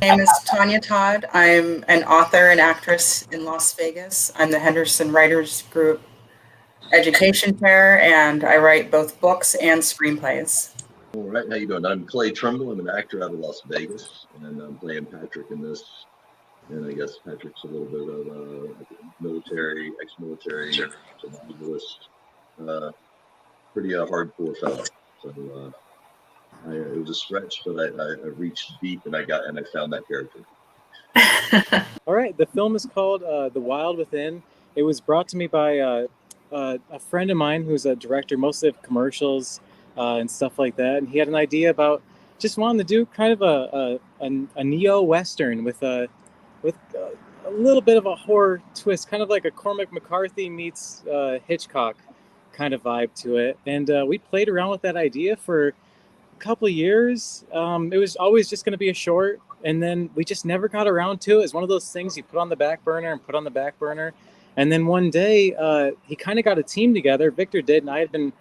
name is Tanya Todd. I'm an author and actress in Las Vegas. I'm the Henderson Writers Group Education Chair, and I write both books and screenplays. All right, how you doing? I'm Clay Trumbull. I'm an actor out of Las Vegas, and I'm playing Patrick in this. And I guess Patrick's a little bit of a military, ex-military, survivalist, pretty hardcore fellow. So it was a stretch, but I reached deep and I found that character. All right, the film is called The Wild Within. It was brought to me by a friend of mine who's a director, mostly of commercials and stuff like that. And he had an idea about just wanting to do kind of a neo-Western with a little bit of a horror twist, kind of like a Cormac McCarthy meets Hitchcock kind of vibe to it. And we played around with that idea for a couple of years. It was always just going to be a short, and then we just never got around to it. It's one of those things you put on the back burner and put on the back burner. And then one day he kind of got a team together. Victor did, and I had been,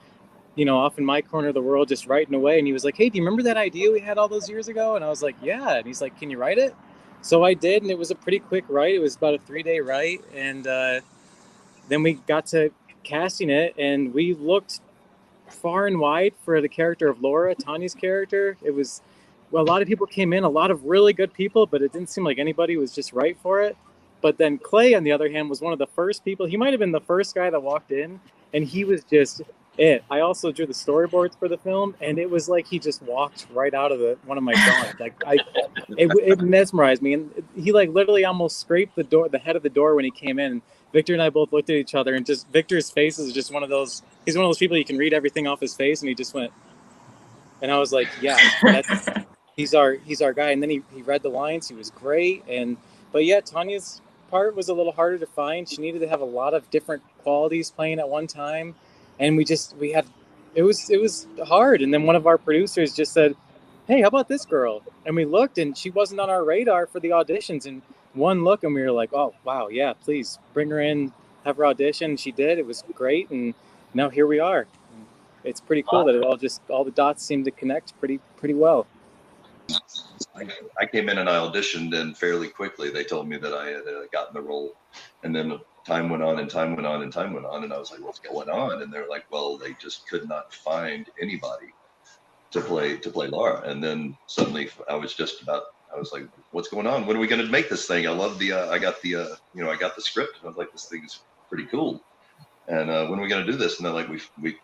off in my corner of the world just writing away. And he was like, "Hey, do you remember that idea we had all those years ago?" And I was like, "Yeah." And he's like, "Can you write it?" So I did, and it was a pretty quick write. It was about a 3-day write, and then we got to casting it, and we looked far and wide for the character of Laura, Tanya's character. It was, well, a lot of people came in, a lot of really good people, but it didn't seem like anybody was just right for it. But then Clay, on the other hand, was one of the first people. He might have been the first guy that walked in, and he was just it. I also drew the storyboards for the film, and it was like he just walked right out of one of my drawings. Like it mesmerized me, and he like literally almost scraped the head of the door when he came in. Victor and I both looked at each other, and just Victor's face is just one of those. He's one of those people you can read everything off his face, and he just went. And I was like, yeah, he's our guy. And then he read the lines. He was great, but yeah, Tanya's part was a little harder to find. She needed to have a lot of different qualities playing at one time, and it was hard. And then one of our producers just said, "Hey, how about this girl?" And we looked, and she wasn't on our radar for the auditions. And one look, and we were like, "Oh wow, yeah, please bring her in, have her audition." She did. It was great, and now here we are. It's pretty cool that all the dots seem to connect pretty well. I came in and I auditioned, and fairly quickly they told me that I had gotten the role. And then time went on, and I was like, "What's going on?" And they're like, "Well, they just could not find anybody to play Laura." And then suddenly I was like, "What's going on? When are we going to make this thing?" I love I got the script, and I was like, "This thing is pretty cool." And when are we going to do this? And they're like, we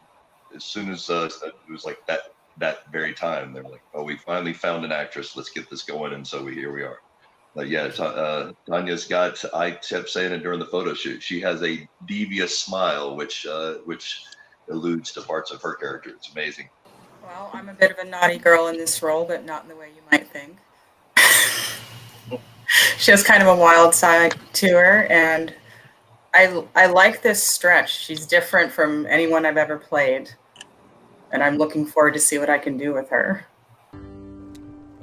as soon as it was like that very time, they were like, "Oh, we finally found an actress. Let's get this going." And so here we are. But yeah, Tanya's got, I kept saying it during the photo shoot, she has a devious smile, which alludes to parts of her character. It's amazing. Well, I'm a bit of a naughty girl in this role, but not in the way you might think. She has kind of a wild side to her, and I like this stretch. She's different from anyone I've ever played, and I'm looking forward to see what I can do with her.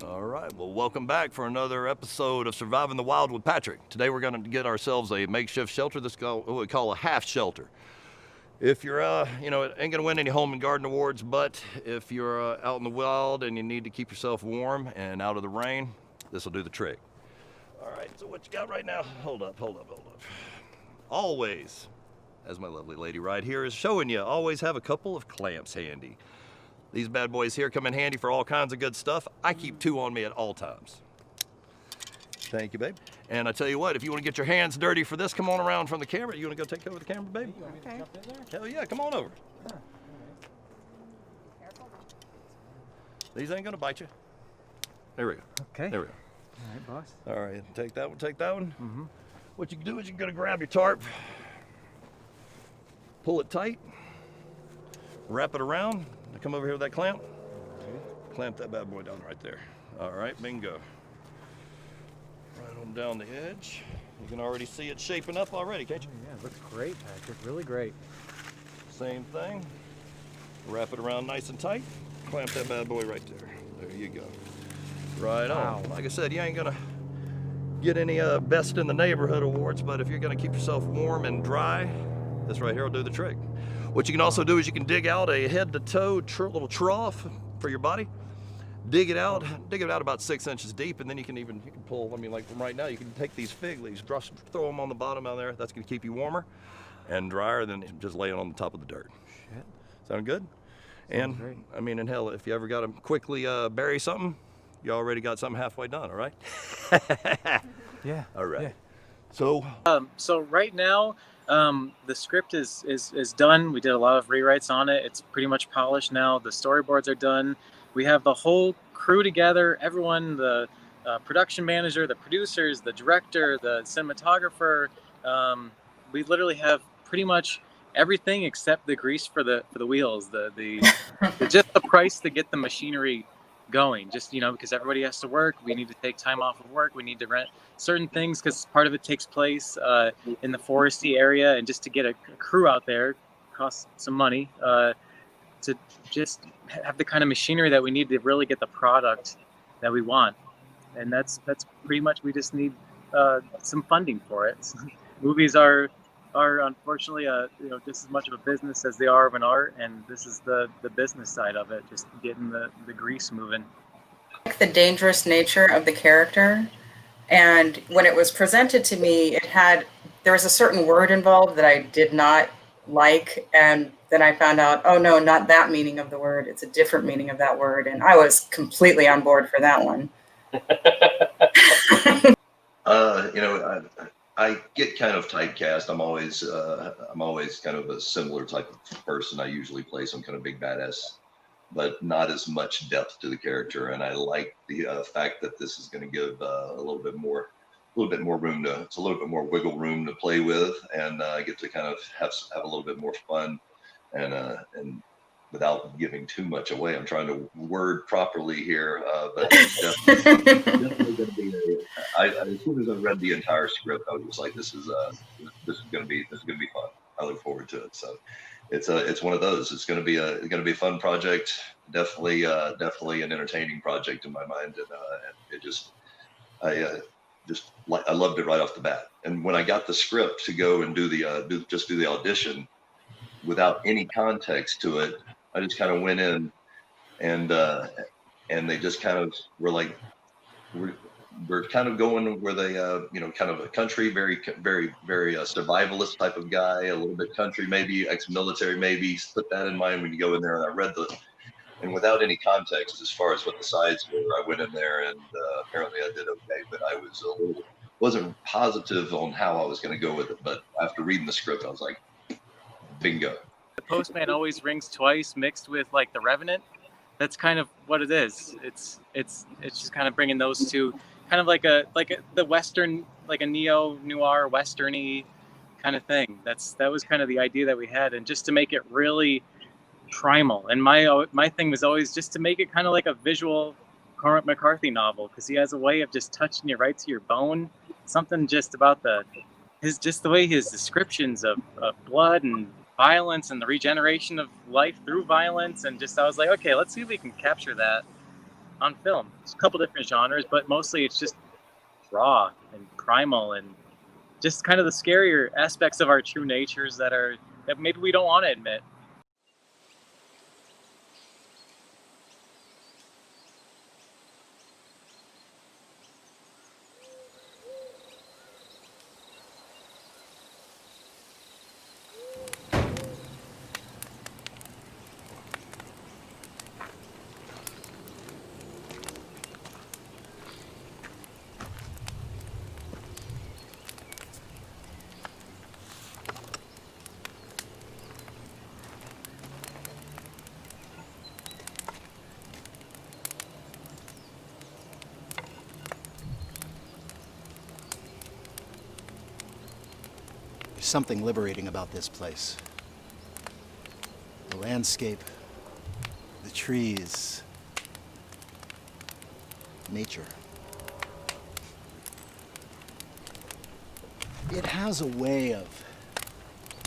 All right, well, welcome back for another episode of Surviving the Wild with Patrick. Today we're going to get ourselves a makeshift shelter. This is what we call a half shelter. If you're, it ain't going to win any home and garden awards, but if you're out in the wild and you need to keep yourself warm and out of the rain, this will do the trick. All right, so what you got right now? Hold up. Always, as my lovely lady right here is showing you, always have a couple of clamps handy. These bad boys here come in handy for all kinds of good stuff. I keep 2 on me at all times. Thank you, babe. And I tell you what, if you want to get your hands dirty for this, come on around from the camera. You want to go take over the camera, babe? Okay. Hell yeah, come on over. These ain't gonna bite you. There we go. Okay. There we go. All right, boss. All right, take that one. Mm-hmm. What you can do is you're gonna grab your tarp, pull it tight, wrap it around. Now come over here with that clamp. Clamp that bad boy down right there. All right, bingo. Right on down the edge. You can already see it shaping up already, can't you? Yeah, it looks great, Patrick. Really great. Same thing. Wrap it around nice and tight. Clamp that bad boy right there. There you go. Right on. Like I said, you ain't gonna get any best in the neighborhood awards, but if you're gonna keep yourself warm and dry, this right here will do the trick. What you can also do is you can dig out a head to toe little trough for your body, dig it out about 6 inches deep, and then you can pull, I mean, like from right now, you can take these fig leaves, throw them on the bottom out there. That's gonna keep you warmer and drier than just laying on the top of the dirt. Shit. Sound good? Sounds great. I mean, and hell, if you ever got to quickly bury something, you already got something halfway done, all right? Yeah. All right. Yeah. So, Right now, the script is done. We did a lot of rewrites on it. It's pretty much polished now. The storyboards are done. We have the whole crew together. Everyone, the production manager, the producers, the director, the cinematographer. We literally have pretty much everything except the grease for the wheels. The just the price to get the machinery going. Just because everybody has to work. We need to take time off of work. We need to rent certain things because part of it takes place in the foresty area, and just to get a crew out there costs some money to just have the kind of machinery that we need to really get the product that we want. And that's pretty much, we just need some funding for it. Movies are unfortunately just as much of a business as they are of an art, and this is the business side of it, just getting the grease moving. Like the dangerous nature of the character, and when it was presented to me, there was a certain word involved that I did not like, and then I found out, oh no, not that meaning of the word, it's a different meaning of that word, and I was completely on board for that one. I get kind of typecast. I'm always kind of a similar type of person. I usually play some kind of big badass, but not as much depth to the character. And I like the fact that this is going to give a little bit more room to, it's a little bit more wiggle room to play with, and get to kind of have a little bit more fun, and without giving too much away. I'm trying to word properly here, but it's definitely going to be. As soon as I read the entire script, I was just like, this is going to be fun. I look forward to it. So it's one of those. It's going to be a fun project. Definitely an entertaining project in my mind, and it just I loved it right off the bat. And when I got the script to go and do the audition without any context to it, I just kind of went in, and they just kind of were like, we're kind of going where they kind of a country, very survivalist type of guy, a little bit country, maybe ex-military, maybe. Put that in mind when you go in there. And I read and without any context as far as what the sides were, I went in there, and apparently I did okay, but I wasn't positive on how I was going to go with it. But after reading the script, I was like, bingo. The Postman Always Rings Twice mixed with like The Revenant. That's kind of what it is. It's just kind of bringing those two, kind of like the Western, like a neo-noir Western-y kind of thing. That was kind of the idea that we had, and just to make it really primal. And my thing was always just to make it kind of like a visual Cormac McCarthy novel, because he has a way of just touching you right to your bone. Something just about the way his descriptions of blood and violence and the regeneration of life through violence, and just I was like, okay, let's see if we can capture that on film. It's a couple different genres, but mostly it's just raw and primal, and just kind of the scarier aspects of our true natures that maybe we don't want to admit. There's something liberating about this place. The landscape, the trees, nature. It has a way of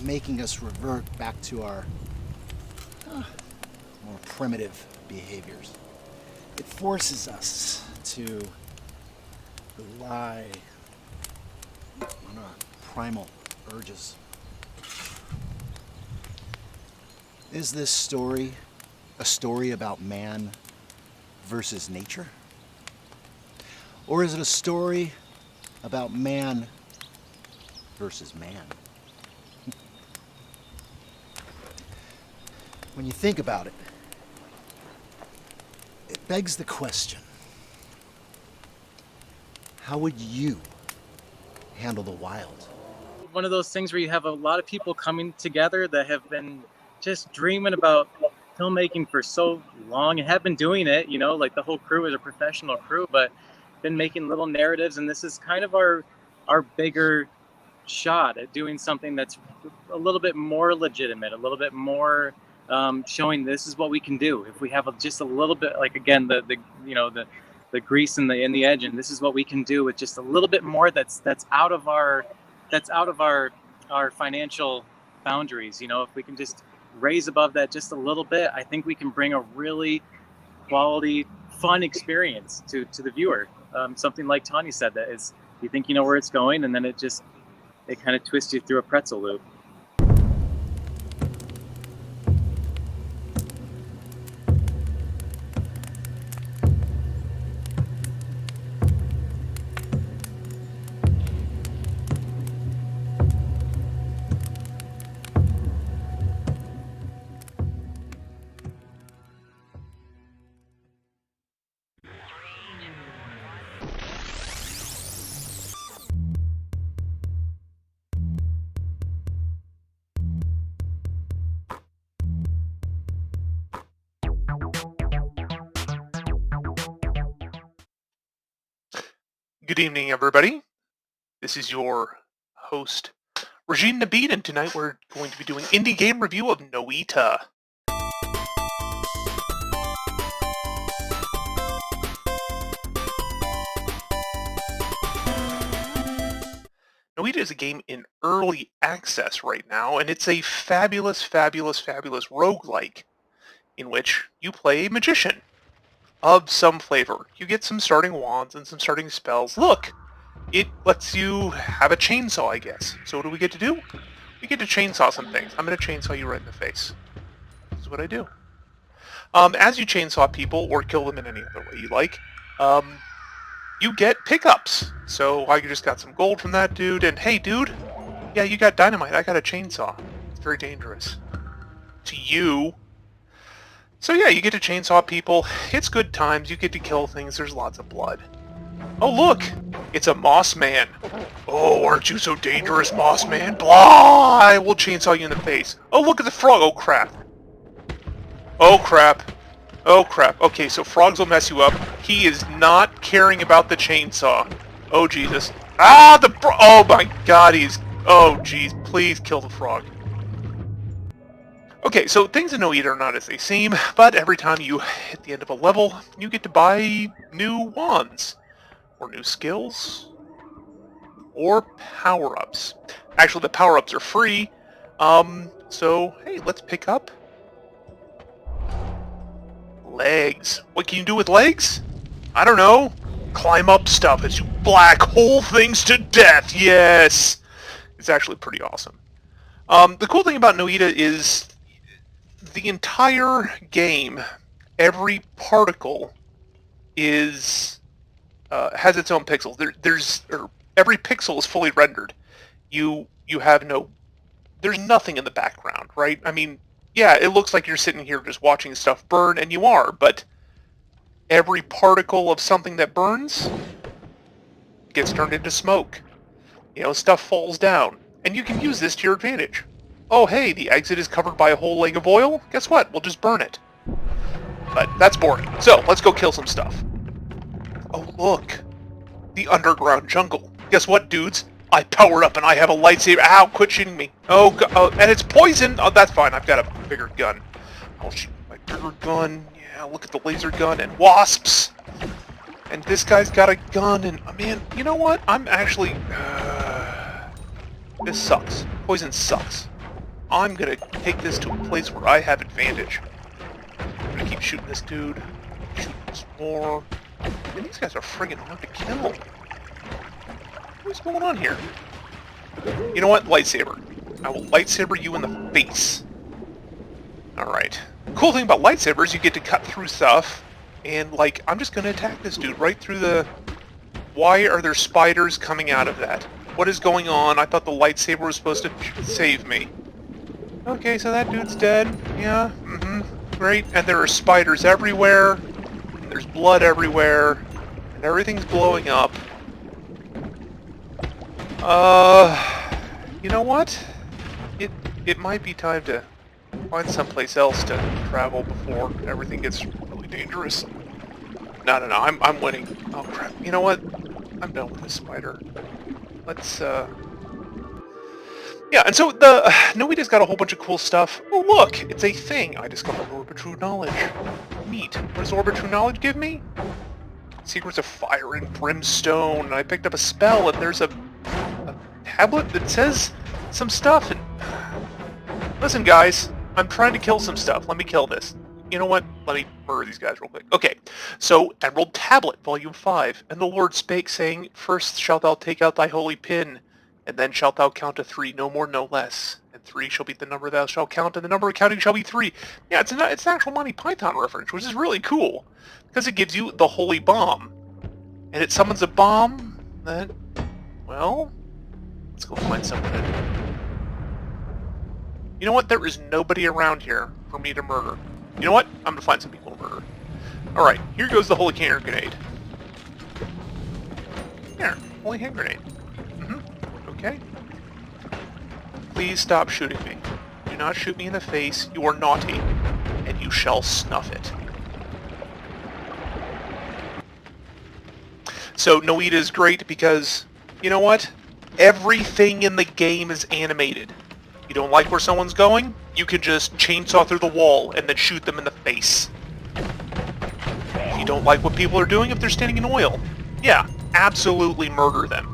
making us revert back to our more primitive behaviors. It forces us to rely on our primal urges. Is this story a story about man versus nature? Or is it a story about man versus man? When you think about it, it begs the question, how would you handle the wild? One of those things where you have a lot of people coming together that have been just dreaming about filmmaking for so long and have been doing it, you know, like the whole crew is a professional crew, but been making little narratives, and this is kind of our bigger shot at doing something that's a little bit more legitimate, a little bit more showing this is what we can do if we have just a little bit, like, again, the grease in the edge, and this is what we can do with just a little bit more that's out of our financial boundaries. You know, if we can just raise above that just a little bit, I think we can bring a really quality, fun experience to the viewer. Something like Tanya said, that is, you think you know where it's going, and then it kind of twists you through a pretzel loop. Good evening, everybody. This is your host, Regine Nabeed, and tonight we're going to be doing indie game review of NOITA. NOITA is a game in early access right now, and it's a fabulous, fabulous, fabulous roguelike in which you play a magician of some flavor. You get some starting wands and some starting spells. Look, it lets you have a chainsaw, I guess. So what do we get to do? We get to chainsaw some things. I'm going to chainsaw you right in the face. This is what I do. As you chainsaw people, or kill them in any other way you like, you get pickups. So I just got some gold from that dude, and hey dude, yeah, you got dynamite, I got a chainsaw. It's very dangerous. To you. So yeah, you get to chainsaw people, it's good times, you get to kill things, there's lots of blood. Oh look, it's a moss man. Oh, aren't you so dangerous, moss man? Blah! I will chainsaw you in the face. Oh, look at the frog, oh crap. Oh crap. Oh crap. Okay, so frogs will mess you up. He is not caring about the chainsaw. Oh Jesus. Ah, oh my god, oh jeez, please kill the frog. Okay, so things in NOITA are not as they seem, but every time you hit the end of a level, you get to buy new wands, or new skills, or power-ups. Actually, the power-ups are free, so hey, let's pick up legs. What can you do with legs? I don't know. Climb up stuff as you black hole things to death, yes! It's actually pretty awesome. The cool thing about NOITA is the entire game, every particle is has its own pixels. Every pixel is fully rendered. You have there's nothing in the background, right? I mean, yeah, it looks like you're sitting here just watching stuff burn, and you are, but every particle of something that burns gets turned into smoke. You know, stuff falls down, and you can use this to your advantage. Oh hey, the exit is covered by a whole leg of oil? Guess what? We'll just burn it. But that's boring. So, let's go kill some stuff. Oh look! The underground jungle. Guess what, dudes? I powered up and I have a lightsaber. Ow, quit shooting me. Oh, and it's poison! Oh, that's fine, I've got a bigger gun. I'll shoot my bigger gun. Yeah, look at the laser gun and wasps! And this guy's got a gun and, man, you know what? I'm actually... this sucks. Poison sucks. I'm gonna take this to a place where I have advantage. I'm gonna keep shooting this dude. Shoot this more. Man, these guys are friggin' hard to kill. What's going on here? You know what? Lightsaber. I will lightsaber you in the face. Alright. Cool thing about lightsabers, you get to cut through stuff and like, I'm just gonna attack this dude right through the... Why are there spiders coming out of that? What is going on? I thought the lightsaber was supposed to save me. Okay, so that dude's dead. Yeah, great. And there are spiders everywhere, and there's blood everywhere, and everything's blowing up. You know what? It might be time to find someplace else to travel before everything gets really dangerous. No, I'm winning. Oh crap. You know what? I'm done with this spider. Let's, Yeah, and so the NOITA's got a whole bunch of cool stuff. Oh look, it's a thing. I discovered Orbit True Knowledge. Neat. What does Orbit True Knowledge give me? Secrets of Fire and Brimstone. And I picked up a spell, and there's a tablet that says some stuff. And listen, guys, I'm trying to kill some stuff. Let me kill this. You know what? Let me murder these guys real quick. Okay, so Emerald Tablet, Volume 5. And the Lord spake, saying, First shalt thou take out thy holy pin, and then shalt thou count to 3, no more, no less. And 3 shall be the number thou shalt count, and the number of counting shall be 3. Yeah, it's an actual Monty Python reference, which is really cool, because it gives you the holy bomb. And it summons a bomb that, well, let's go find someone to... You know what? There is nobody around here for me to murder. You know what? I'm gonna find some people to murder. Alright, here goes the holy hand grenade. Here, holy hand grenade. Okay. Please stop shooting me. Do not shoot me in the face. You are naughty, and you shall snuff it. So NOITA is great because, you know what? Everything in the game is animated. You don't like where someone's going? You can just chainsaw through the wall and then shoot them in the face. If you don't like what people are doing if they're standing in oil, yeah, absolutely murder them.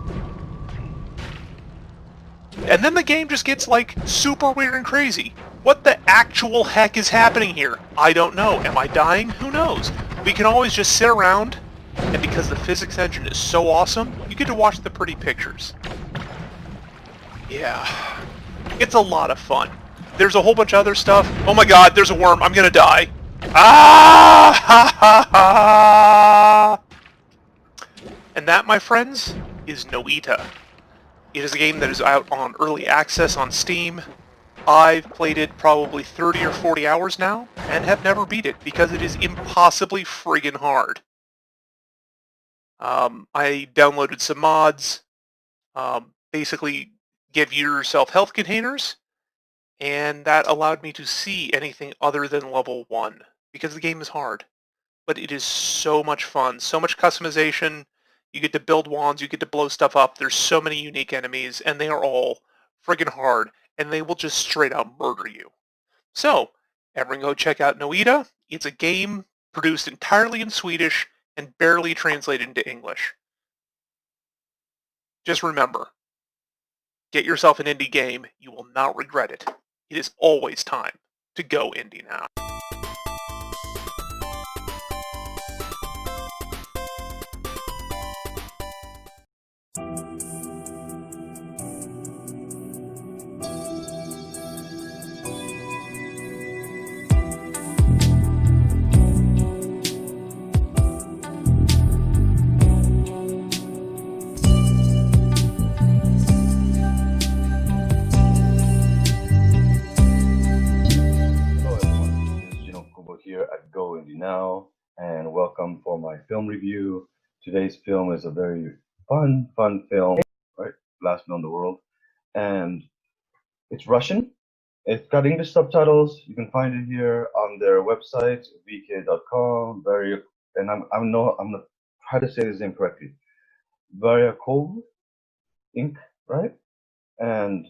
And then the game just gets, like, super weird and crazy. What the actual heck is happening here? I don't know. Am I dying? Who knows? We can always just sit around, and because the physics engine is so awesome, you get to watch the pretty pictures. Yeah. It's a lot of fun. There's a whole bunch of other stuff. Oh my god, there's a worm. I'm gonna die. Ah! Ha ha ha! And that, my friends, is NOITA. It is a game that is out on early access on Steam. I've played it probably 30 or 40 hours now, and have never beat it, because it is impossibly friggin' hard. I downloaded some mods, basically give yourself health containers, and that allowed me to see anything other than level 1, because the game is hard. But it is so much fun, so much customization. You get to build wands, you get to blow stuff up, there's so many unique enemies, and they are all friggin' hard, and they will just straight out murder you. So, everyone go check out NOITA. It's a game produced entirely in Swedish and barely translated into English. Just remember, get yourself an indie game, you will not regret it. It is always time to go indie now. Here at GoIndieNow, and welcome for my film review. Today's film is a very fun film, right? Last film in the world, and it's Russian. It's got English subtitles. You can find it here on their website, vk.com. I'm gonna try to say this name correctly. Varyakov Inc. Right? And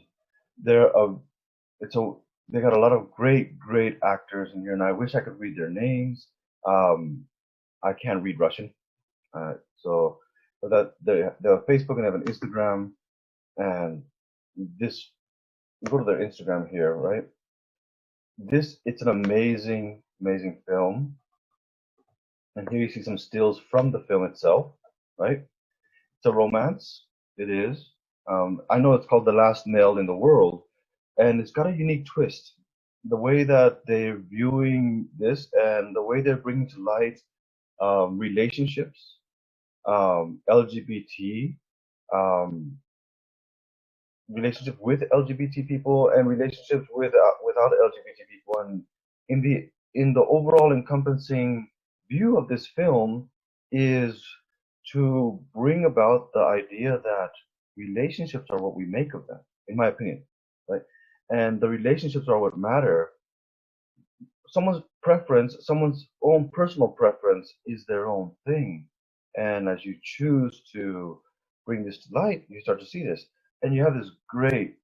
they got a lot of great actors in here, and I wish I could read their names. I can't read Russian, so that they have Facebook and they have an Instagram, and this, you go to their Instagram here, right? It's an amazing film, and here you see some stills from the film itself, right? It's a romance. It is. I know it's called The Last Male in the World. And it's got a unique twist. The way that they're viewing this and the way they're bringing to light relationships, LGBT, um, relationship with LGBT people and relationships without LGBT people. And in the overall encompassing view of this film is to bring about the idea that relationships are what we make of them, in my opinion, right? And the relationships are what matter. Someone's preference, someone's own personal preference is their own thing. And as you choose to bring this to light, you start to see this. And you have this great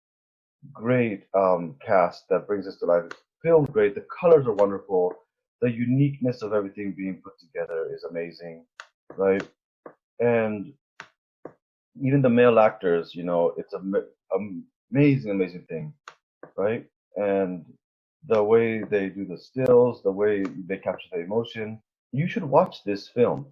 cast that brings this to life. It's filmed great. The colors are wonderful. The uniqueness of everything being put together is amazing, right? And even the male actors, you know, it's an amazing thing, right? And the way they do the stills, the way they capture the emotion. You should watch this film.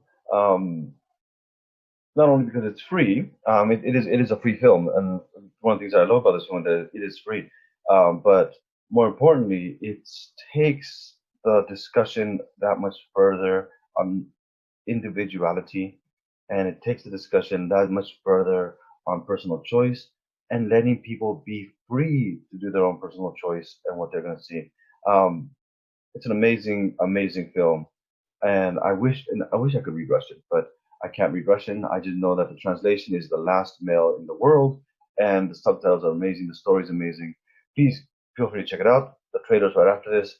Not only because it's free, it is a free film, and one of the things I love about this one that it is free. But more importantly, it takes the discussion that much further on individuality, and it takes the discussion that much further on personal choice and letting people be free to do their own personal choice and what they're going to see. It's an amazing film, and I wish I could read Russian, but I can't read Russian. I just know that the translation is The Last Male in the World, and the subtitles are amazing. The story is amazing. Please feel free to check it out. The trailer's right after this.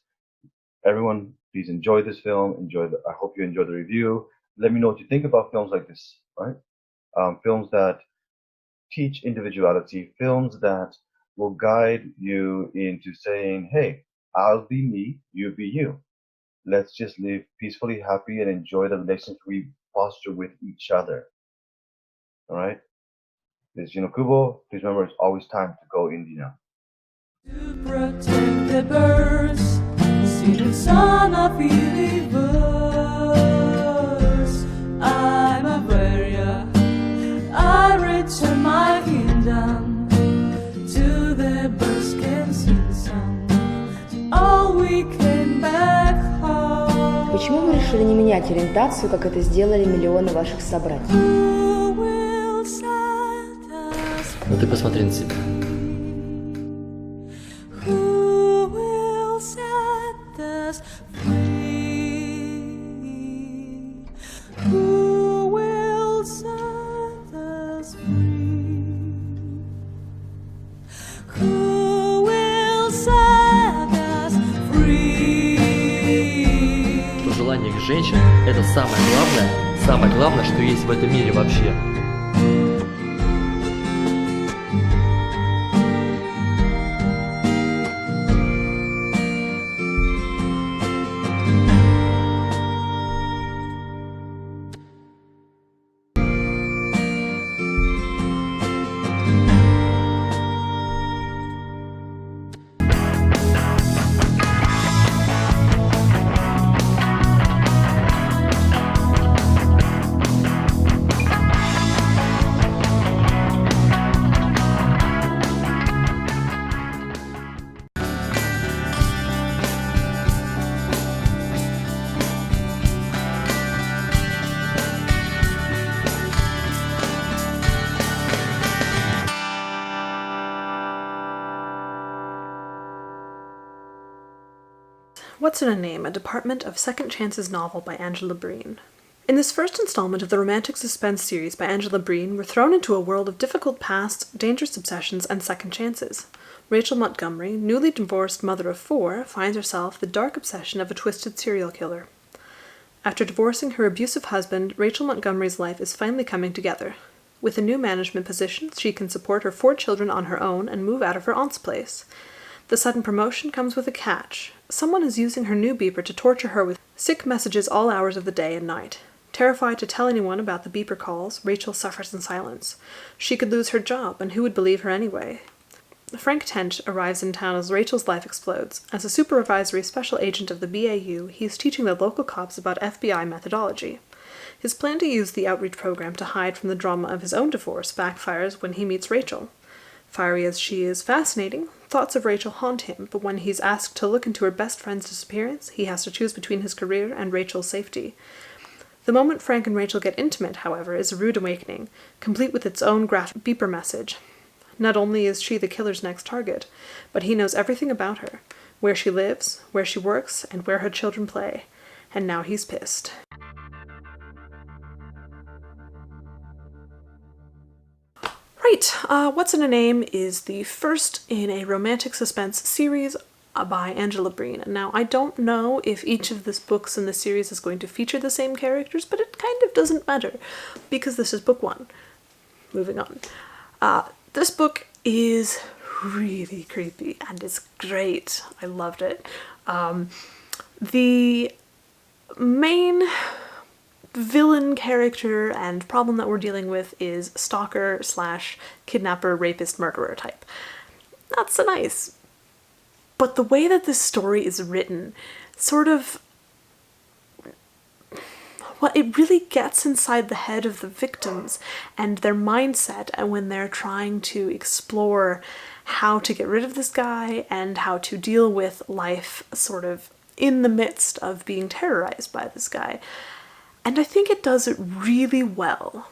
Everyone, please enjoy this film. I hope you enjoy the review. Let me know what you think about films like this, right? Films that teach individuality, films that will guide you into saying, hey, I'll be me, you be you. Let's just live peacefully, happy, and enjoy the relationship we foster with each other. All right? This is Gino Kubo. Please remember, it's always time to go indie now. To protect the birds, see the sun of the universe. I'm a warrior. I return my kingdom to the birds can see the sun. All we came back home. Почему вы решили не менять ориентацию, как это сделали миллионы ваших собратьев? Ну ты посмотри на себя. Желание к женщин – это самое главное, что есть в этом мире вообще. What's in a Name, a Department of Second Chances novel by Angela Breen. In this first installment of the romantic suspense series by Angela Breen, we're thrown into a world of difficult pasts, dangerous obsessions, and second chances. Rachel Montgomery, newly divorced mother of 4, finds herself the dark obsession of a twisted serial killer. After divorcing her abusive husband, Rachel Montgomery's life is finally coming together. With a new management position, she can support her 4 children on her own and move out of her aunt's place. The sudden promotion comes with a catch. Someone is using her new beeper to torture her with sick messages all hours of the day and night. Terrified to tell anyone about the beeper calls, Rachel suffers in silence. She could lose her job, and who would believe her anyway? Frank Tench arrives in town as Rachel's life explodes. As a supervisory special agent of the BAU, he is teaching the local cops about FBI methodology. His plan to use the outreach program to hide from the drama of his own divorce backfires when he meets Rachel. Fiery as she is fascinating, thoughts of Rachel haunt him, but when he's asked to look into her best friend's disappearance, he has to choose between his career and Rachel's safety. The moment Frank and Rachel get intimate, however, is a rude awakening, complete with its own graphic beeper message. Not only is she the killer's next target, but he knows everything about her, where she lives, where she works, and where her children play. And now he's pissed. Right, What's in a Name is the first in a romantic suspense series by Angela Breen. Now, I don't know if each of the books in the series is going to feature the same characters, but it kind of doesn't matter, because this is book one. Moving on. This book is really creepy, and it's great. I loved it. The main villain character and problem that we're dealing with is stalker slash kidnapper, rapist, murderer type. Not so nice. But the way that this story is written sort of, well, it really gets inside the head of the victims and their mindset, and when they're trying to explore how to get rid of this guy and how to deal with life sort of in the midst of being terrorized by this guy. And I think it does it really well.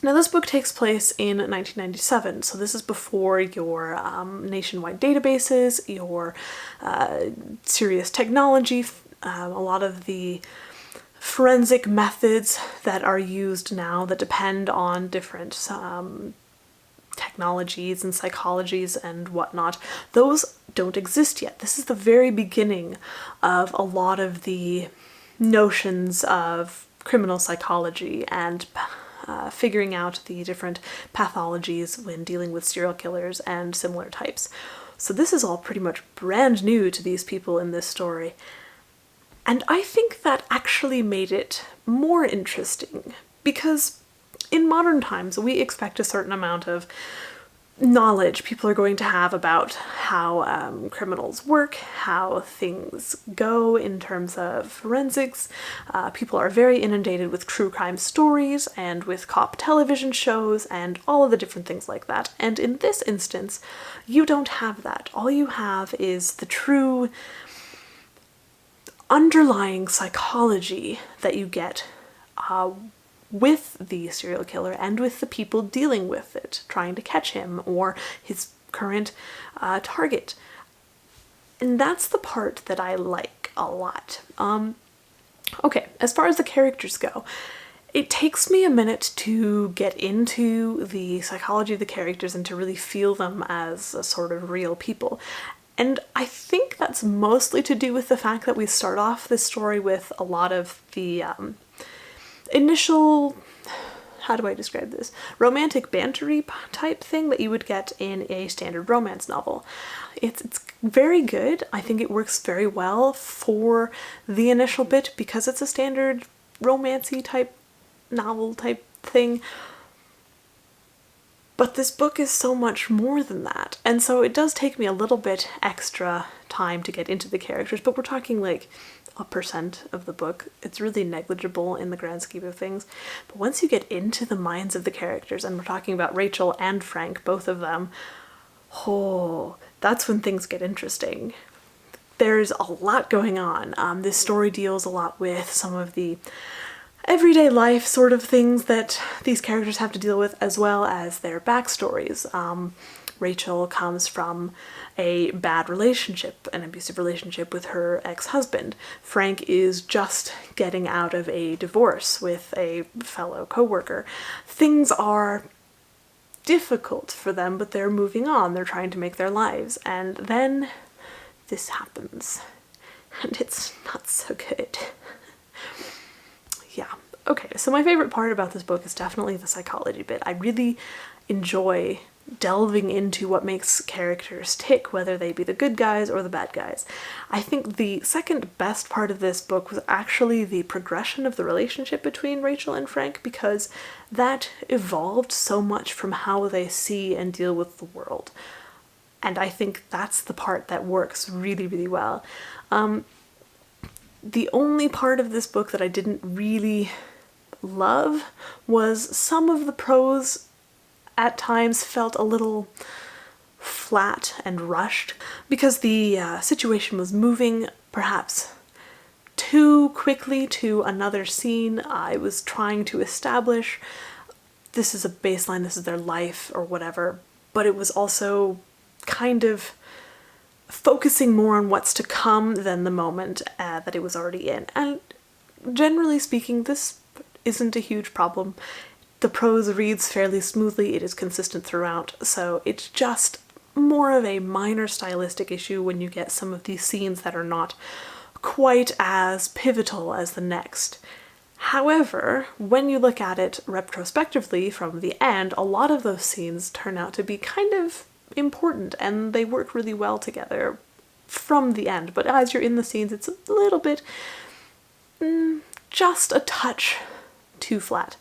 Now, this book takes place in 1997, so this is before your nationwide databases, your serious technology, a lot of the forensic methods that are used now that depend on different technologies and psychologies and whatnot. Those don't exist yet. This is the very beginning of a lot of the notions of criminal psychology and figuring out the different pathologies when dealing with serial killers and similar types. So this is all pretty much brand new to these people in this story. And I think that actually made it more interesting, because in modern times we expect a certain amount of knowledge people are going to have about how criminals work, how things go in terms of forensics. People are very inundated with true crime stories and with cop television shows and all of the different things like that. And in this instance, you don't have that. All you have is the true underlying psychology that you get with the serial killer and with the people dealing with it, trying to catch him or his current target. And that's the part that I like a lot. Okay, as far as the characters go, it takes me a minute to get into the psychology of the characters and to really feel them as a sort of real people. And I think that's mostly to do with the fact that we start off this story with a lot of the initial, how do I describe this, romantic bantery type thing that you would get in a standard romance novel. It's very good. I think it works very well for the initial bit because it's a standard romancy type novel type thing. But this book is so much more than that, and so it does take me a little bit extra time to get into the characters, but we're talking like 1% of the book. It's really negligible in the grand scheme of things. But once you get into the minds of the characters, and we're talking about Rachel and Frank, both of them, oh, that's when things get interesting. There's a lot going on. This story deals a lot with some of the everyday life sort of things that these characters have to deal with, as well as their backstories. Rachel comes from a bad relationship, an abusive relationship with her ex-husband. Frank is just getting out of a divorce with a fellow co-worker. Things are difficult for them, but they're moving on. They're trying to make their lives. And then this happens. And it's not so good. Yeah. Okay, so my favorite part about this book is definitely the psychology bit. I really enjoy delving into what makes characters tick, whether they be the good guys or the bad guys. I think the second best part of this book was actually the progression of the relationship between Rachel and Frank, because that evolved so much from how they see and deal with the world. And I think that's the part that works really, really well. The only part of this book that I didn't really love was some of the prose at times felt a little flat and rushed, because the situation was moving perhaps too quickly to another scene. I was trying to establish this is a baseline, this is their life or whatever, but it was also kind of focusing more on what's to come than the moment that it was already in. And generally speaking, this isn't a huge problem. The prose reads fairly smoothly, it is consistent throughout, so it's just more of a minor stylistic issue when you get some of these scenes that are not quite as pivotal as the next. However, when you look at it retrospectively from the end, a lot of those scenes turn out to be kind of important and they work really well together from the end. But as you're in the scenes, it's a little bit, just a touch too flat.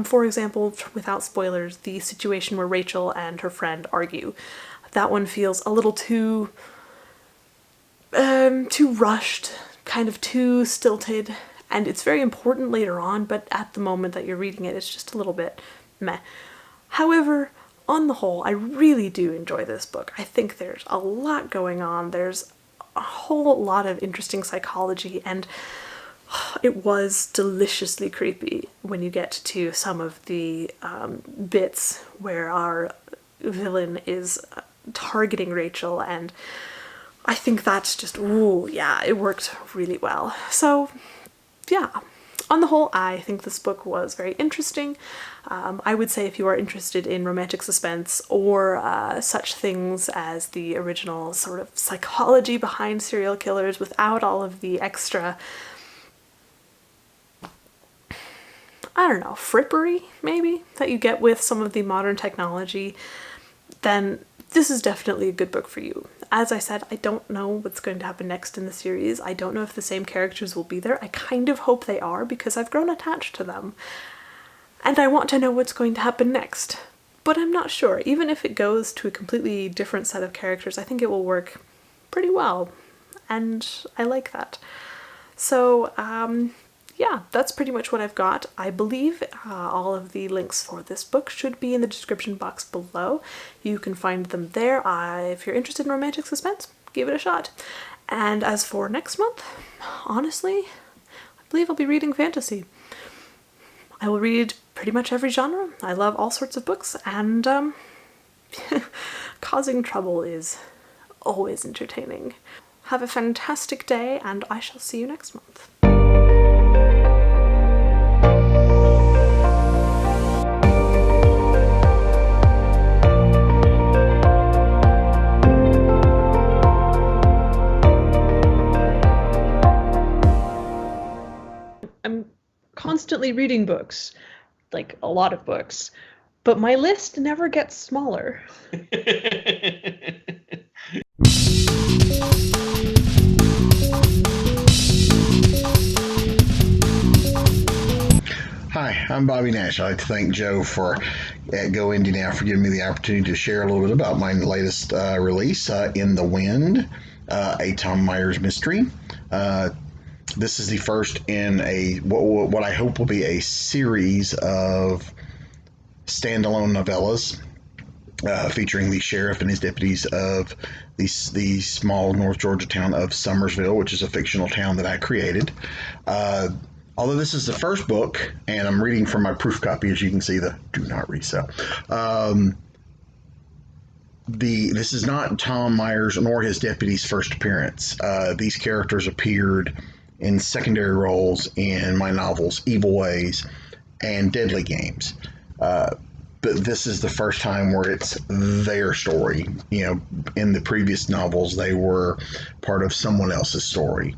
For example, without spoilers, the situation where Rachel and her friend argue. That one feels a little too rushed, kind of too stilted, and it's very important later on, but at the moment that you're reading it, it's just a little bit meh. However, on the whole, I really do enjoy this book. I think there's a lot going on. There's a whole lot of interesting psychology, and it was deliciously creepy when you get to some of the bits where our villain is targeting Rachel, and I think that's just, ooh, yeah, it worked really well. So, yeah, on the whole, I think this book was very interesting. I would say if you are interested in romantic suspense or such things as the original sort of psychology behind serial killers without all of the extra, I don't know, frippery, maybe, that you get with some of the modern technology, then this is definitely a good book for you. As I said, I don't know what's going to happen next in the series. I don't know if the same characters will be there. I kind of hope they are because I've grown attached to them. And I want to know what's going to happen next. But I'm not sure. Even if it goes to a completely different set of characters, I think it will work pretty well. And I like that. So, yeah, that's pretty much what I've got. I believe all of the links for this book should be in the description box below. You can find them there. If you're interested in romantic suspense, give it a shot. And as for next month, honestly, I believe I'll be reading fantasy. I will read pretty much every genre. I love all sorts of books, and causing trouble is always entertaining. Have a fantastic day, and I shall see you next month. I'm constantly reading books, like a lot of books, but my list never gets smaller. Hi, I'm Bobby Nash. I'd like to thank Joe at GoIndieNow for giving me the opportunity to share a little bit about my latest release, In the Wind, a Tom Myers mystery. This is the first in what I hope will be a series of standalone novellas featuring the sheriff and his deputies of the small North Georgia town of Summersville, which is a fictional town that I created. Although this is the first book, and I'm reading from my proof copy, as you can see, the do not resell. This is not Tom Myers nor his deputy's first appearance. These characters appeared in secondary roles in my novels Evil Ways and Deadly Games. But this is the first time where it's their story. You know, in the previous novels, they were part of someone else's story.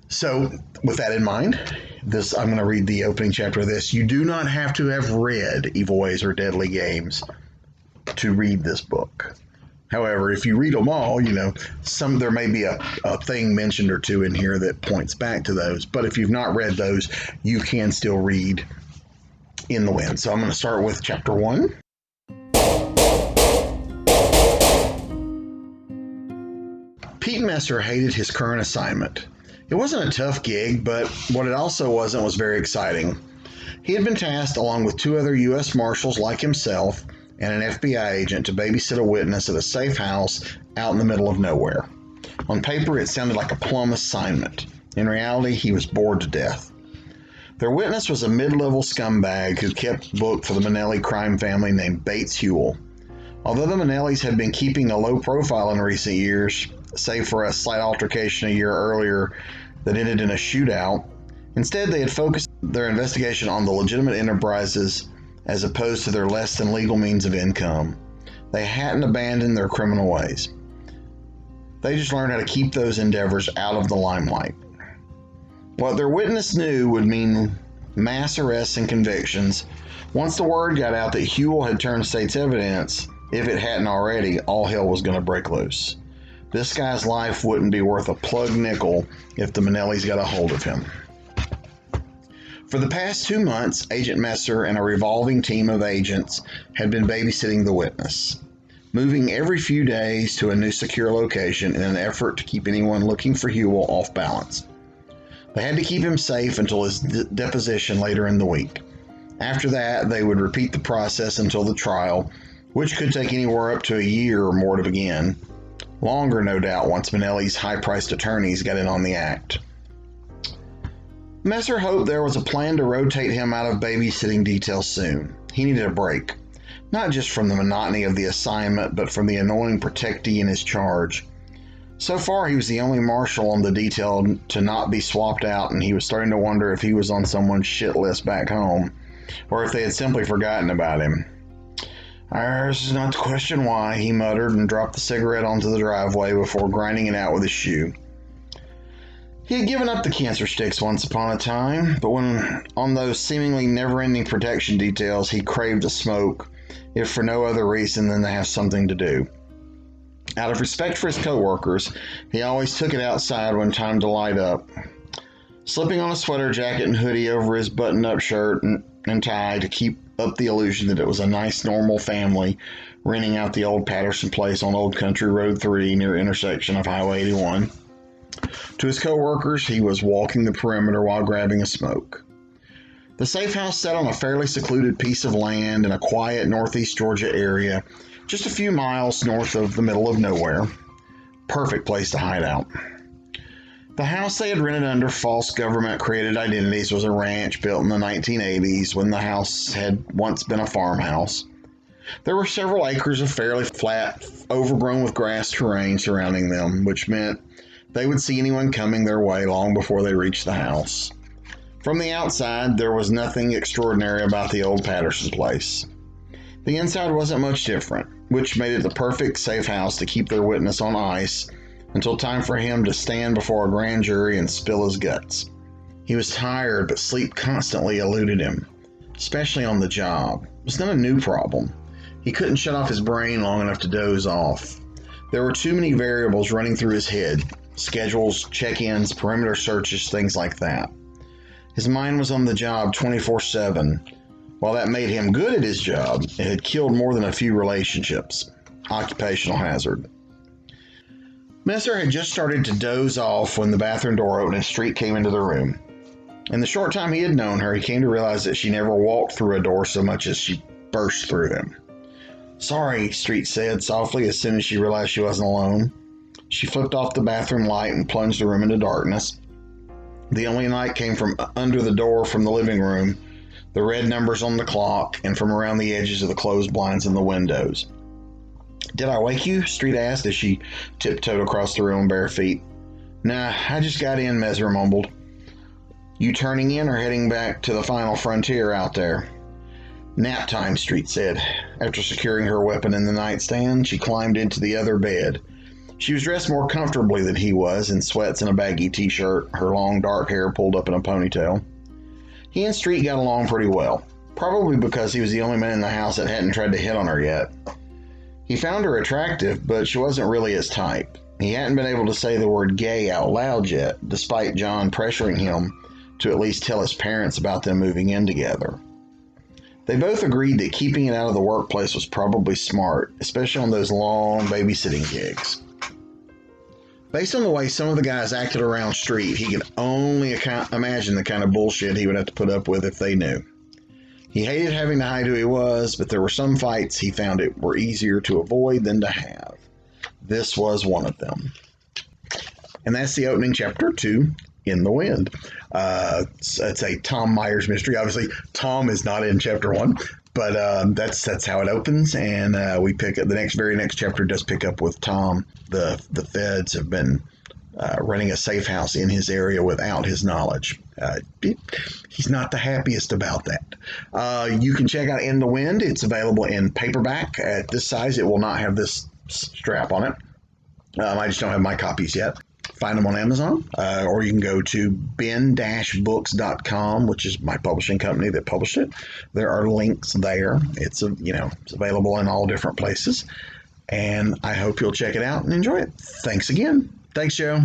So, with that in mind, I'm going to read the opening chapter of this. You do not have to have read Evil Ways or Deadly Games to read this book. However, if you read them all, you know, there may be a thing mentioned or two in here that points back to those. But if you've not read those, you can still read In the Wind. So I'm going to start with chapter 1. Pete Messer hated his current assignment. It wasn't a tough gig, but what it also wasn't was very exciting. He had been tasked, along with 2 other U.S. Marshals like himself and an FBI agent, to babysit a witness at a safe house out in the middle of nowhere. On paper, it sounded like a plum assignment. In reality, he was bored to death. Their witness was a mid-level scumbag who kept book for the Minnelli crime family named Bates Huell. Although the Minnellis had been keeping a low profile in recent years, save for a slight altercation a year earlier that ended in a shootout, instead they had focused their investigation on the legitimate enterprises as opposed to their less than legal means of income. They hadn't abandoned their criminal ways. They just learned how to keep those endeavors out of the limelight. What their witness knew would mean mass arrests and convictions. Once the word got out that Huell had turned state's evidence, if it hadn't already, all hell was going to break loose. This guy's life wouldn't be worth a plug nickel if the Minnellis got a hold of him. For the past 2 months, Agent Messer and a revolving team of agents had been babysitting the witness, moving every few days to a new secure location in an effort to keep anyone looking for Huell off balance. They had to keep him safe until his deposition later in the week. After that, they would repeat the process until the trial, which could take anywhere up to a year or more to begin. Longer, no doubt, once Minnelli's high-priced attorneys got in on the act. Messer hoped there was a plan to rotate him out of babysitting details soon. He needed a break, not just from the monotony of the assignment, but from the annoying protectee in his charge. So far, he was the only marshal on the detail to not be swapped out, and he was starting to wonder if he was on someone's shit list back home, or if they had simply forgotten about him. This is not the question why, he muttered and dropped the cigarette onto the driveway before grinding it out with his shoe. He had given up the cancer sticks once upon a time, but when on those seemingly never-ending protection details, he craved a smoke, if for no other reason than to have something to do. Out of respect for his co-workers, he always took it outside when time to light up. Slipping on a sweater jacket and hoodie over his buttoned-up shirt and tie to keep up the illusion that it was a nice, normal family renting out the old Patterson place on Old Country Road 3 near the intersection of Highway 81. To his co-workers, he was walking the perimeter while grabbing a smoke. The safe house sat on a fairly secluded piece of land in a quiet northeast Georgia area, just a few miles north of the middle of nowhere. Perfect place to hide out. The house they had rented under false government-created identities was a ranch built in the 1980s when the house had once been a farmhouse. There were several acres of fairly flat, overgrown with grass terrain surrounding them, which meant they would see anyone coming their way long before they reached the house. From the outside, there was nothing extraordinary about the old Patterson place. The inside wasn't much different, which made it the perfect safe house to keep their witness on ice until time for him to stand before a grand jury and spill his guts. He was tired, but sleep constantly eluded him, especially on the job. It was not a new problem. He couldn't shut off his brain long enough to doze off. There were too many variables running through his head. Schedules, check-ins, perimeter searches, things like that. His mind was on the job 24/7. While that made him good at his job, it had killed more than a few relationships. Occupational hazard. Messer had just started to doze off when the bathroom door opened and Street came into the room. In the short time he had known her, he came to realize that she never walked through a door so much as she burst through him. "Sorry," Street said softly as soon as she realized she wasn't alone. She flipped off the bathroom light and plunged the room into darkness. The only light came from under the door from the living room, the red numbers on the clock, and from around the edges of the closed blinds in the windows. "Did I wake you?" Street asked as she tiptoed across the room bare feet. "Nah, I just got in," Messer mumbled. "You turning in or heading back to the final frontier out there?" "Nap time," Street said. After securing her weapon in the nightstand, she climbed into the other bed. She was dressed more comfortably than he was, in sweats and a baggy t-shirt, her long dark hair pulled up in a ponytail. He and Street got along pretty well, probably because he was the only man in the house that hadn't tried to hit on her yet. He found her attractive, but she wasn't really his type. He hadn't been able to say the word gay out loud yet, despite John pressuring him to at least tell his parents about them moving in together. They both agreed that keeping it out of the workplace was probably smart, especially on those long babysitting gigs. Based on the way some of the guys acted around Street, he could only imagine the kind of bullshit he would have to put up with if they knew. He hated having to hide who he was, but there were some fights he found it were easier to avoid than to have. This was one of them. And that's the opening chapter 2 In the Wind. It's a Tom Myers mystery. Obviously, Tom is not in chapter 1, but that's how it opens, and we pick up the very next chapter does pick up with Tom. The feds have been running a safe house in his area without his knowledge. He's not the happiest about that. You can check out In the Wind. It's available in paperback at this size. It will not have this strap on it. I just don't have my copies yet. Find them on Amazon, or you can go to ben-books.com, which is my publishing company that published it. There are links there. It's available in all different places, and I hope you'll check it out and enjoy it. Thanks again. Thanks, Joe.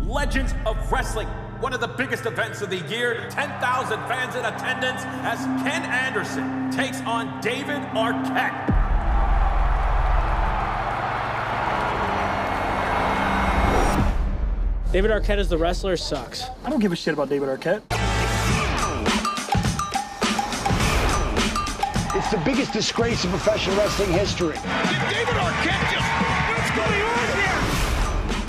Legends of Wrestling, one of the biggest events of the year, 10,000 fans in attendance as Ken Anderson takes on David Arquette. David Arquette as the wrestler sucks. I don't give a shit about David Arquette. It's the biggest disgrace in professional wrestling history. Did David Arquette just... What's going on here?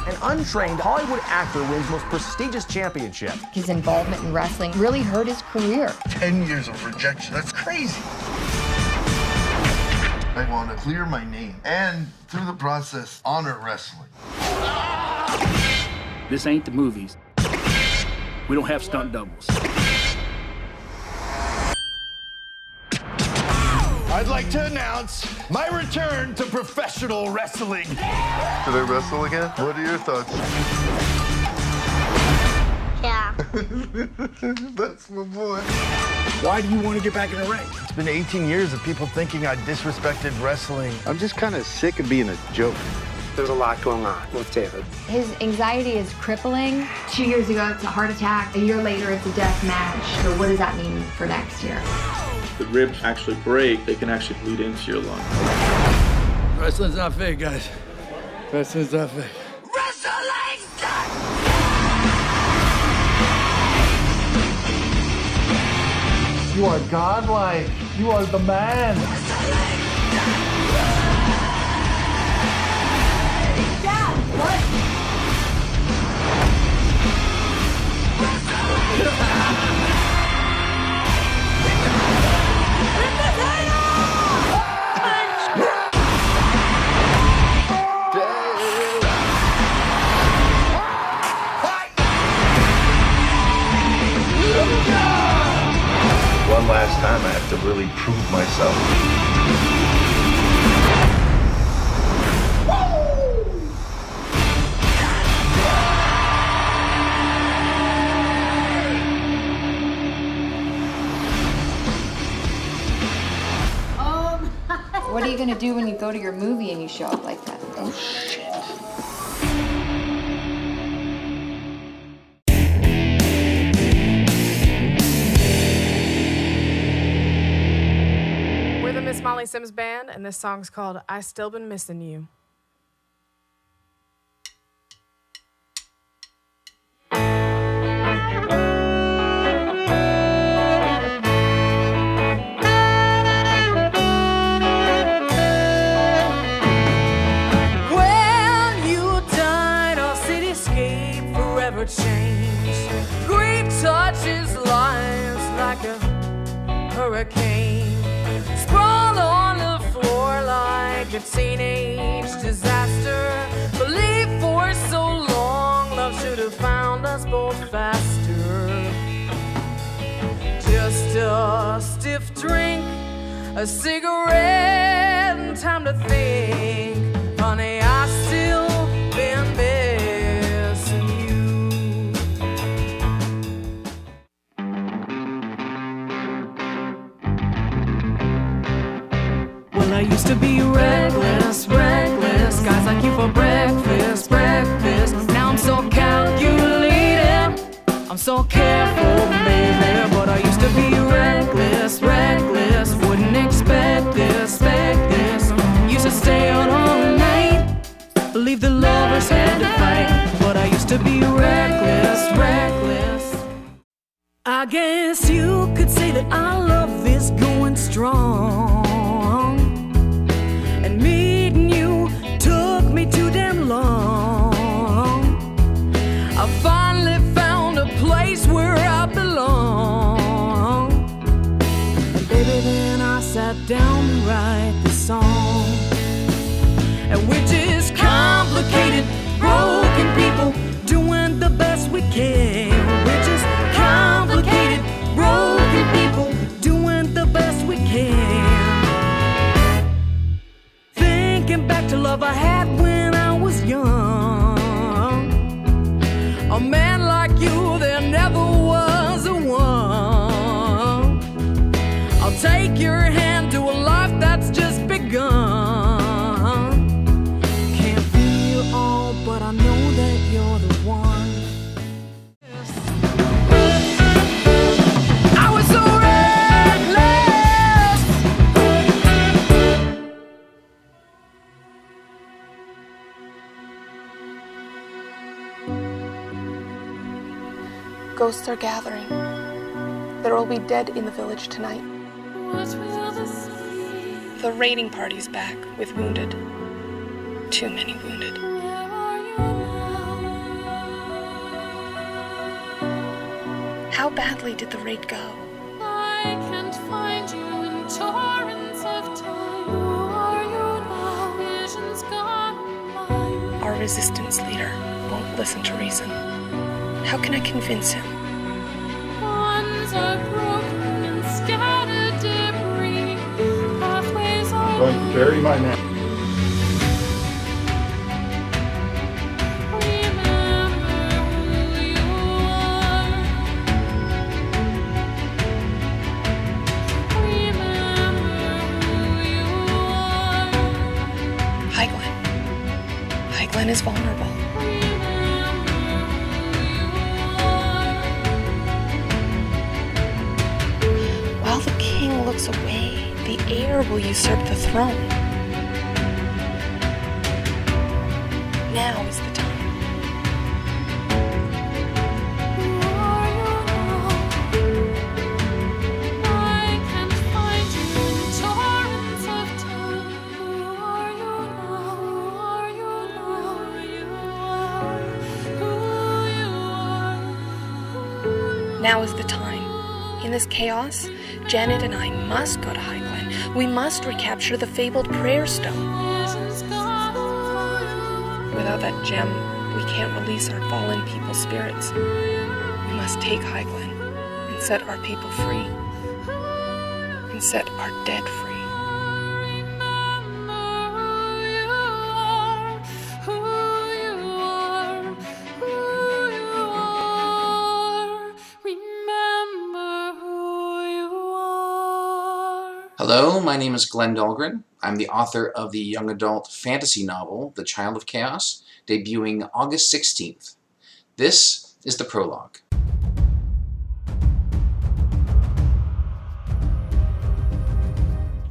An untrained Hollywood actor wins most prestigious championship. His involvement in wrestling really hurt his career. 10 years of rejection, that's crazy. I want to clear my name and, through the process, honor wrestling. This ain't the movies. We don't have stunt doubles. I'd like to announce my return to professional wrestling. Should I wrestle again? What are your thoughts? Yeah. That's my boy. Why do you want to get back in the ring? It's been 18 years of people thinking I disrespected wrestling. I'm just kind of sick of being a joke. There's a lot going on with David. His anxiety is crippling. 2 years ago, it's a heart attack. A year later, it's a death match. So what does that mean for next year? The ribs actually break, they can actually bleed into your lung. Wrestling's not fake, guys. Wrestling's not fake. Wrestling's done! You are godlike. You are the man. Dad, what? One last time, I have to really prove myself. What are you gonna do when you go to your movie and you show up like that? Oh, shit. We're the Miss Molly Sims Band, and this song's called I Still Been Missing You. Change. Grief touches lives like a hurricane. Sprawled on the floor like a teenage disaster. Believed for so long love should have found us both faster. Just a stiff drink, a cigarette, and time to think. Honey, I still been missing you. Well, I used to be reckless, reckless. Guys like you for breakfast, breakfast. Now I'm so calculated, I'm so careful, baby. But I used to be reckless, reckless. Wouldn't expect this, expect this. Used to stay out all night, believe the lovers had to fight. But I used to be reckless, reckless. I guess you could say that our love is going strong. And meeting you took me too damn long. I finally found a place where I belong. And baby, then I sat down to write this song. And we're just complicated, broken people doing the best we can. We're just complicated, broken people doing the best we can. Thinking back to love I had when I was young. A man like you, there never was a one. I'll take your hand to a life that's just begun. Can't feel all, but I know that you're the one. I was so reckless. Ghosts are gathering. There will be dead in the village tonight. The raiding party's back with wounded. Too many wounded. How badly did the raid go? I can't find you in torrents of time. Who are you now? Visions gone by. Our resistance leader won't listen to reason. How can I convince him? Pathways are broken and scattered debris. Pathways are Going to bury my name. Glenn is vulnerable. While the king looks away, the heir will usurp the throne. Now is the time. Now is the time. In this chaos, Janet and I must go to High Glen. We must recapture the fabled prayer stone. Without that gem, we can't release our fallen people's spirits. We must take High Glen and set our people free. And set our dead free. Hello, my name is Glenn Dahlgren. I'm the author of the young adult fantasy novel, The Child of Chaos, debuting August 16th. This is the prologue.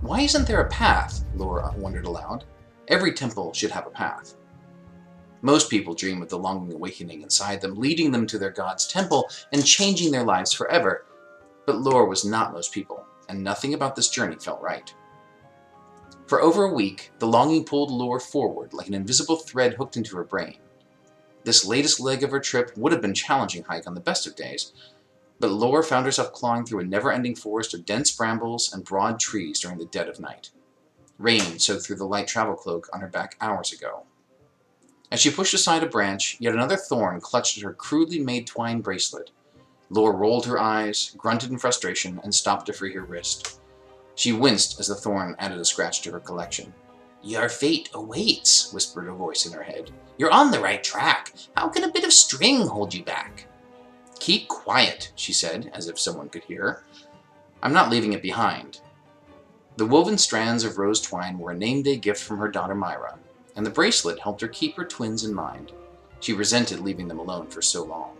Why isn't there a path? Laura wondered aloud. Every temple should have a path. Most people dream of the longing awakening inside them, leading them to their god's temple and changing their lives forever. But Laura was not most people, and nothing about this journey felt right. For over a week, the longing pulled Laura forward like an invisible thread hooked into her brain. This latest leg of her trip would have been a challenging hike on the best of days, but Laura found herself clawing through a never-ending forest of dense brambles and broad trees during the dead of night. Rain soaked through the light travel cloak on her back hours ago. As she pushed aside a branch, yet another thorn clutched at her crudely made twine bracelet. Laura rolled her eyes, grunted in frustration, and stopped to free her wrist. She winced as the thorn added a scratch to her collection. "Your fate awaits," whispered a voice in her head. "You're on the right track. How can a bit of string hold you back?" "Keep quiet," she said, as if someone could hear her. "I'm not leaving it behind." The woven strands of rose twine were a name-day gift from her daughter Myra, and the bracelet helped her keep her twins in mind. She resented leaving them alone for so long.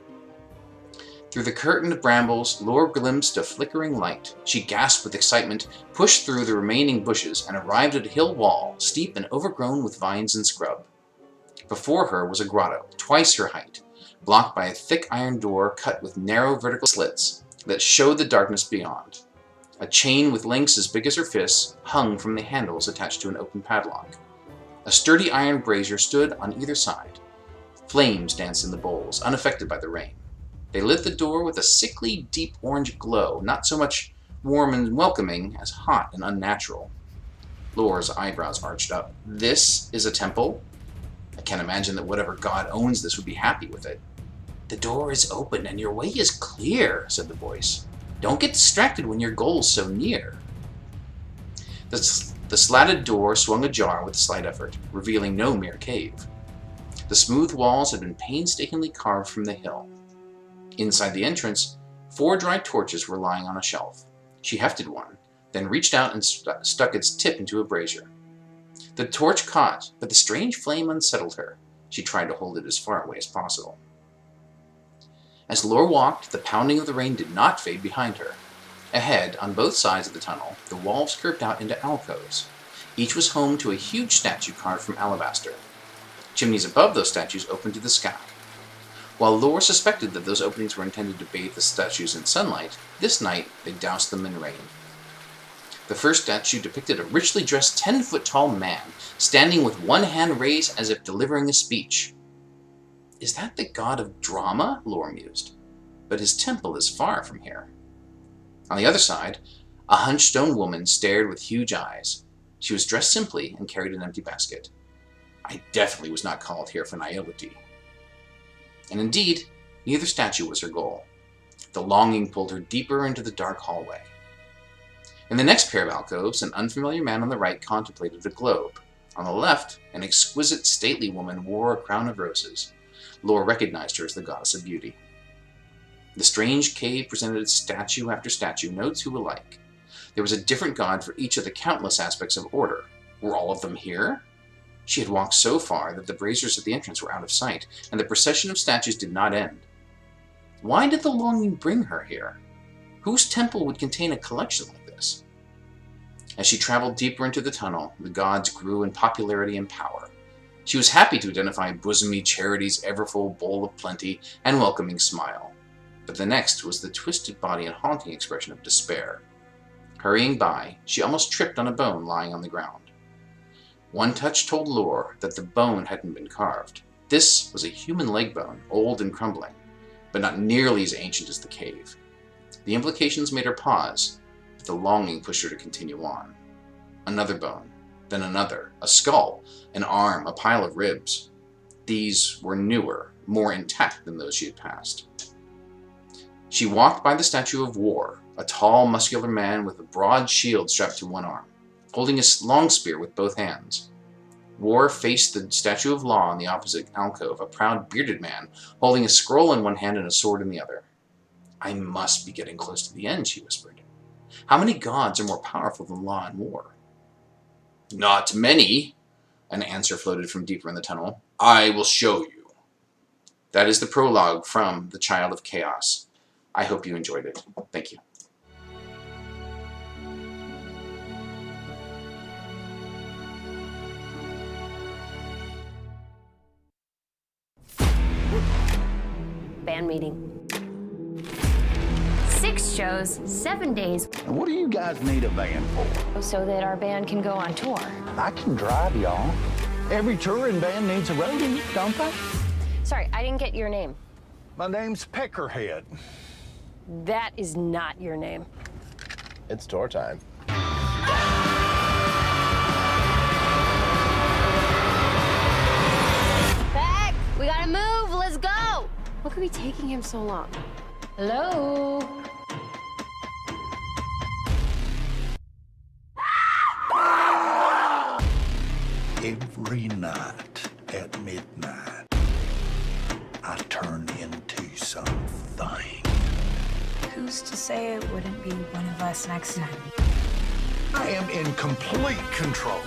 Through the curtained brambles, Laura glimpsed a flickering light. She gasped with excitement, pushed through the remaining bushes, and arrived at a hill wall, steep and overgrown with vines and scrub. Before her was a grotto, twice her height, blocked by a thick iron door cut with narrow vertical slits that showed the darkness beyond. A chain with links as big as her fists hung from the handles attached to an open padlock. A sturdy iron brazier stood on either side. Flames danced in the bowls, unaffected by the rain. They lit the door with a sickly, deep orange glow, not so much warm and welcoming as hot and unnatural. Laura's eyebrows arched up. "This is a temple? I can't imagine that whatever god owns this would be happy with it." "The door is open and your way is clear," said the voice. "Don't get distracted when your goal's so near." The slatted door swung ajar with a slight effort, revealing no mere cave. The smooth walls had been painstakingly carved from the hill. Inside the entrance, 4 dry torches were lying on a shelf. She hefted one, then reached out and stuck its tip into a brazier. The torch caught, but the strange flame unsettled her. She tried to hold it as far away as possible. As Laura walked, the pounding of the rain did not fade behind her. Ahead, on both sides of the tunnel, the walls curved out into alcoves. Each was home to a huge statue carved from alabaster. Chimneys above those statues opened to the sky. While Laura suspected that those openings were intended to bathe the statues in sunlight, this night they doused them in rain. The first statue depicted a richly dressed 10-foot-tall man, standing with one hand raised as if delivering a speech. "Is that the god of drama?" Laura mused. "But his temple is far from here." On the other side, a hunched stone woman stared with huge eyes. She was dressed simply and carried an empty basket. "I definitely was not called here for naivety." And indeed, neither statue was her goal. The longing pulled her deeper into the dark hallway. In the next pair of alcoves, an unfamiliar man on the right contemplated a globe. On the left, an exquisite, stately woman wore a crown of roses. Lore recognized her as the goddess of beauty. The strange cave presented statue after statue, no two alike. There was a different god for each of the countless aspects of order. Were all of them here? She had walked so far that the braziers at the entrance were out of sight, and the procession of statues did not end. Why did the longing bring her here? Whose temple would contain a collection like this? As she traveled deeper into the tunnel, the gods grew in popularity and power. She was happy to identify bosomy Charity's ever-full bowl of plenty and welcoming smile. But the next was the twisted body and haunting expression of despair. Hurrying by, she almost tripped on a bone lying on the ground. One touch told Lore that the bone hadn't been carved. This was a human leg bone, old and crumbling, but not nearly as ancient as the cave. The implications made her pause, but the longing pushed her to continue on. Another bone, then another, a skull, an arm, a pile of ribs. These were newer, more intact than those she had passed. She walked by the statue of War, a tall, muscular man with a broad shield strapped to one arm, holding a long spear with both hands. War faced the statue of Law in the opposite alcove, a proud, bearded man, holding a scroll in one hand and a sword in the other. "I must be getting close to the end," she whispered. "How many gods are more powerful than Law and War?" "Not many," an answer floated from deeper in the tunnel. "I will show you." That is the prologue from The Child of Chaos. I hope you enjoyed it. Thank you. Band meeting. 6 shows, 7 days. What do you guys need a van for? So that our band can go on tour. I can drive y'all. Every touring band needs a roadie, don't they? Sorry, I didn't get your name. My name's Peckerhead. That is not your name. It's tour time. Peck, we gotta move. Let's go. What could be taking him so long? Hello? Every night at midnight, I turn into something. Who's to say it wouldn't be one of us next time? I am in complete control.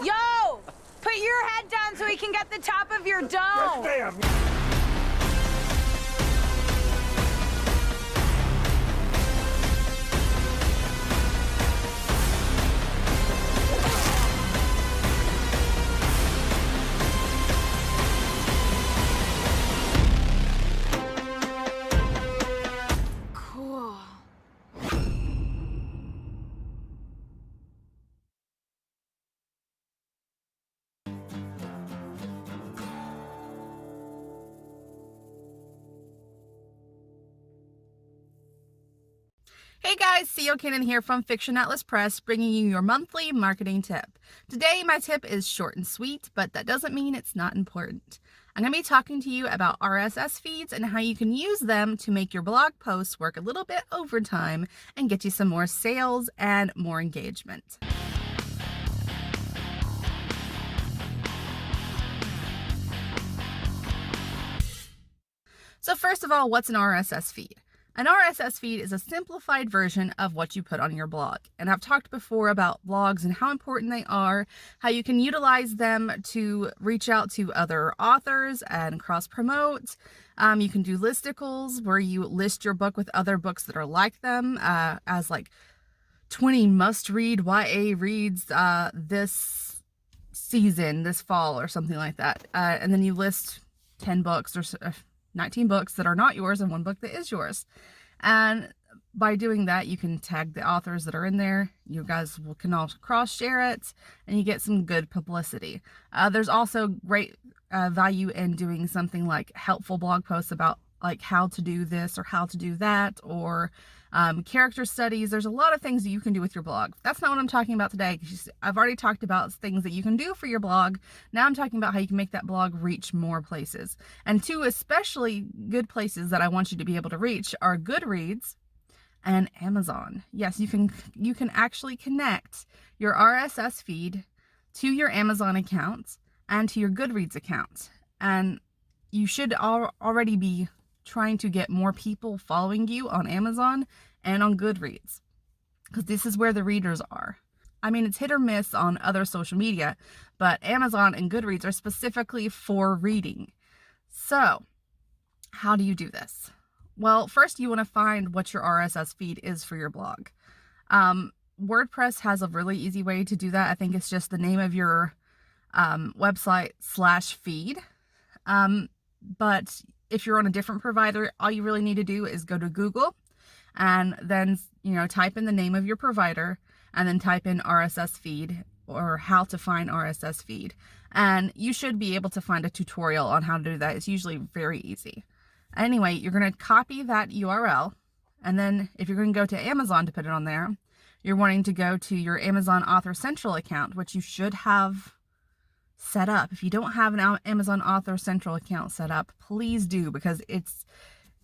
Yo! Put your head down so we can get the top of your dome! Yes, ma'am. Hey guys, CEO Cannon here from Fiction Atlas Press, bringing you your monthly marketing tip. Today, my tip is short and sweet, but that doesn't mean it's not important. I'm going to be talking to you about RSS feeds and how you can use them to make your blog posts work a little bit overtime and get you some more sales and more engagement. So first of all, what's an RSS feed? An RSS feed is a simplified version of what you put on your blog. And I've talked before about blogs and how important they are, how you can utilize them to reach out to other authors and cross-promote. You can do listicles where you list your book with other books that are like them, as like 20 must-read YA reads this season, this fall, or something like that. And then you list 10 books or 19 books that are not yours and 1 book that is yours. And by doing that, you can tag the authors that are in there. You guys can all cross-share it, and you get some good publicity. There's also great value in doing something like helpful blog posts about like how to do this or how to do that, or character studies. There's a lot of things that you can do with your blog. That's not what I'm talking about today. I've already talked about things that you can do for your blog. Now I'm talking about how you can make that blog reach more places. And two especially good places that I want you to be able to reach are Goodreads and Amazon. Yes, you can actually connect your RSS feed to your Amazon account and to your Goodreads account. And you should already be trying to get more people following you on Amazon and on Goodreads, because this is where the readers are. I mean, it's hit or miss on other social media, but Amazon and Goodreads are specifically for reading. So how do you do this? Well, first you want to find what your RSS feed is for your blog. WordPress has a really easy way to do that. I think it's just the name of your website /feed. But if you're on a different provider, all you really need to do is go to Google and then, type in the name of your provider and then type in RSS feed or how to find RSS feed. And you should be able to find a tutorial on how to do that. It's usually very easy. Anyway, you're going to copy that URL. And then if you're going to go to Amazon to put it on there, you're wanting to go to your Amazon Author Central account, which you should have set up. If you don't have an Amazon Author Central account set up, please do, because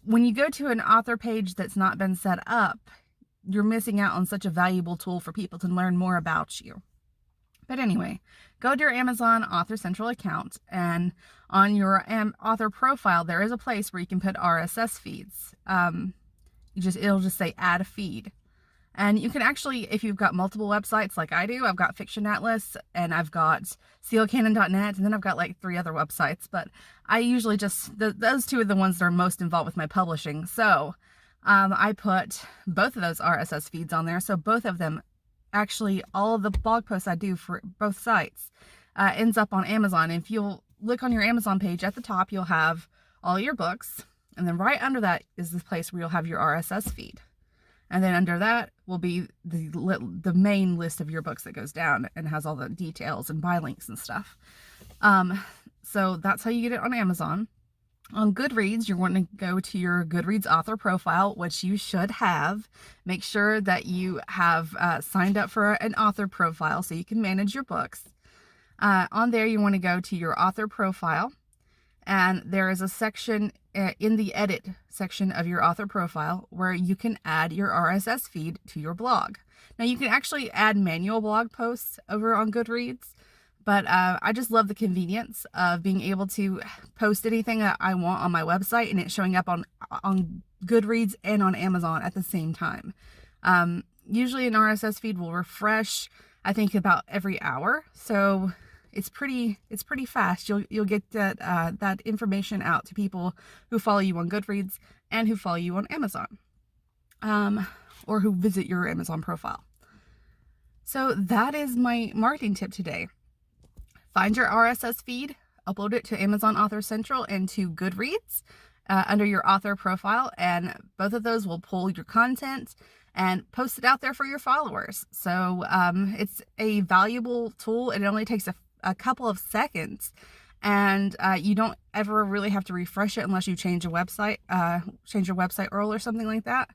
when you go to an author page that's not been set up, you're missing out on such a valuable tool for people to learn more about you. But anyway, go to your Amazon Author Central account, and on your author profile, there is a place where you can put RSS feeds. It'll just say add a feed. And you can actually, if you've got multiple websites like I do, I've got Fiction Atlas and I've got sealcanon.net, and then I've got like 3 other websites, but I usually those 2 are the ones that are most involved with my publishing. So I put both of those RSS feeds on there. So both of them, actually all of the blog posts I do for both sites ends up on Amazon. If you'll look on your Amazon page at the top, you'll have all your books. And then right under that is the place where you'll have your RSS feed. And then under that will be the main list of your books that goes down and has all the details and buy links and stuff. So that's how you get it on Amazon. On Goodreads, you're wanting to go to your Goodreads author profile, which you should have. Make sure that you have signed up for an author profile so you can manage your books. On there, you want to go to your author profile. And there is a section in the edit section of your author profile where you can add your RSS feed to your blog. Now you can actually add manual blog posts over on Goodreads, but I just love the convenience of being able to post anything that I want on my website and it showing up on Goodreads and on Amazon at the same time. Usually an RSS feed will refresh, I think, about every hour. So it's pretty fast. You'll get that information out to people who follow you on Goodreads and who follow you on Amazon, or who visit your Amazon profile. So that is my marketing tip today. Find your RSS feed, upload it to Amazon Author Central and to Goodreads under your author profile, and both of those will pull your content and post it out there for your followers. So it's a valuable tool, and it only takes a couple of seconds, and you don't ever really have to refresh it unless you change your website URL or something like that.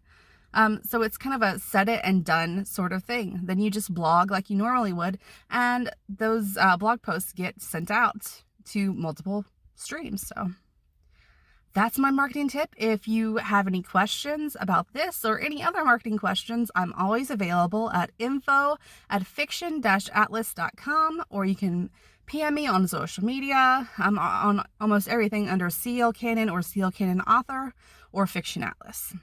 So it's kind of a set it and done sort of thing. Then you just blog like you normally would, and those blog posts get sent out to multiple streams. So that's my marketing tip. If you have any questions about this or any other marketing questions, I'm always available at info@fiction-atlas.com, or you can PM me on social media. I'm on almost everything under CL Canon or CL Canon Author or Fiction Atlas.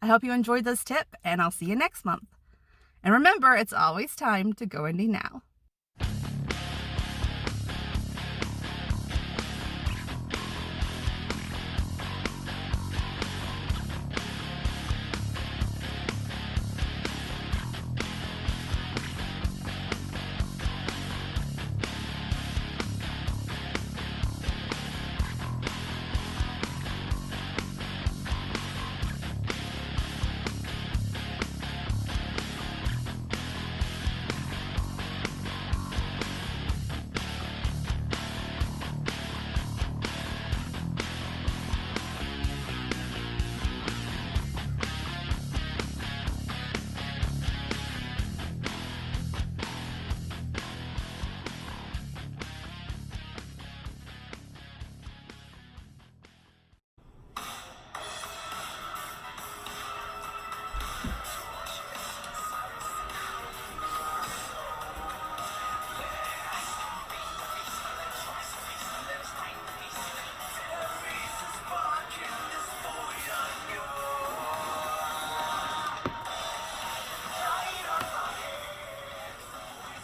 I hope you enjoyed this tip, and I'll see you next month. And remember, it's always time to go indie now.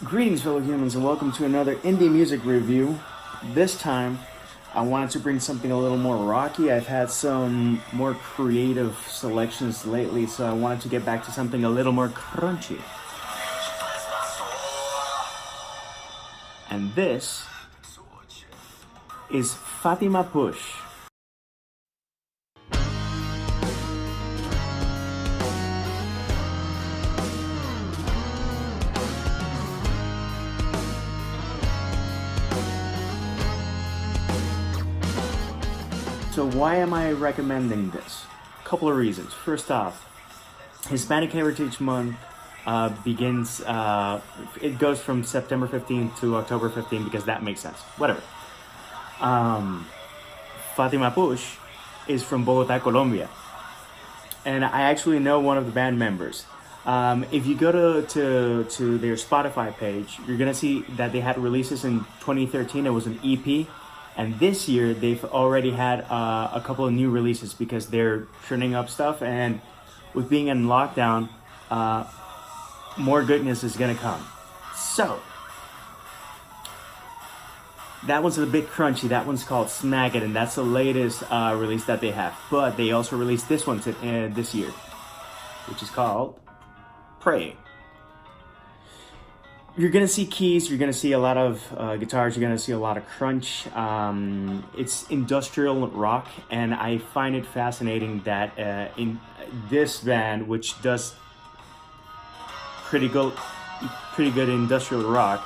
Greetings, fellow humans, and welcome to another indie music review. This time, I wanted to bring something a little more rocky. I've had some more creative selections lately, so I wanted to get back to something a little more crunchy. And this is FATIMA Push. So why am I recommending this? A couple of reasons. First off, Hispanic Heritage Month begins, it goes from September 15th to October 15th because that makes sense. Whatever. FATIMA Push is from Bogota, Colombia. And I actually know one of the band members. If you go to their Spotify page, you're going to see that they had releases in 2013. It was an EP. And this year, they've already had a couple of new releases because they're turning up stuff. And with being in lockdown, more goodness is going to come. So, that one's a bit crunchy. That one's called Smack It. And that's the latest release that they have. But they also released this one this year, which is called Pray. You're going to see keys, you're going to see a lot of guitars, you're going to see a lot of crunch. It's industrial rock, and I find it fascinating that in this band, which does pretty good industrial rock,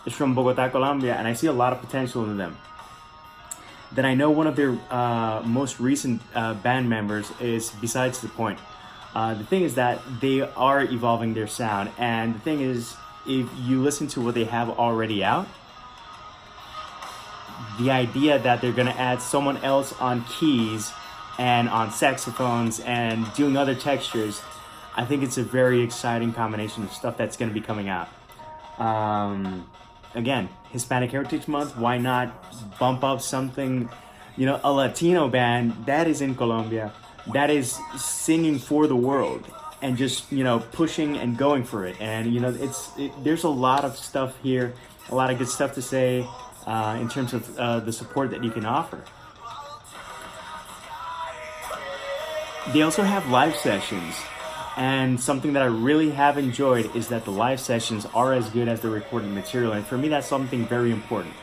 is from Bogota, Colombia, and I see a lot of potential in them. Then I know one of their most recent band members is Besides the Point. The thing is that they are evolving their sound, and the thing is, if you listen to what they have already out, the idea that they're going to add someone else on keys and on saxophones and doing other textures, I think it's a very exciting combination of stuff that's going to be coming out. Again, Hispanic Heritage Month, why not bump up something, a Latino band that is in Colombia, that is singing for the world, and just, pushing and going for it. And, there's a lot of stuff here, a lot of good stuff to say in terms of the support that you can offer. They also have live sessions. And something that I really have enjoyed is that the live sessions are as good as the recorded material. And for me, that's something very important.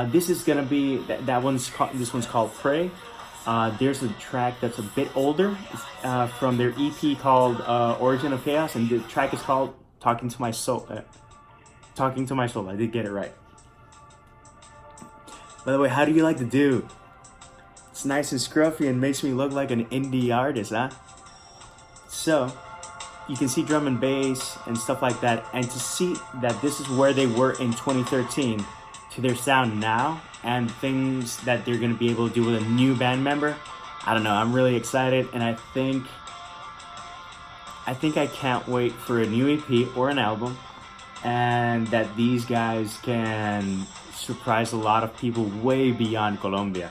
This is going to be, this one's called Pray. There's a track that's a bit older from their EP called Origin of Chaos, and the track is called Talking to My Soul. Talking to My Soul, I did get it right. By the way, how do you like the do? It's nice and scruffy and makes me look like an indie artist, huh? So, you can see drum and bass and stuff like that, and to see that this is where they were in 2013 to their sound now, and things that they're going to be able to do with a new band member, I don't know, I'm really excited, and I think I can't wait for a new EP or an album, and that these guys can surprise a lot of people way beyond Colombia.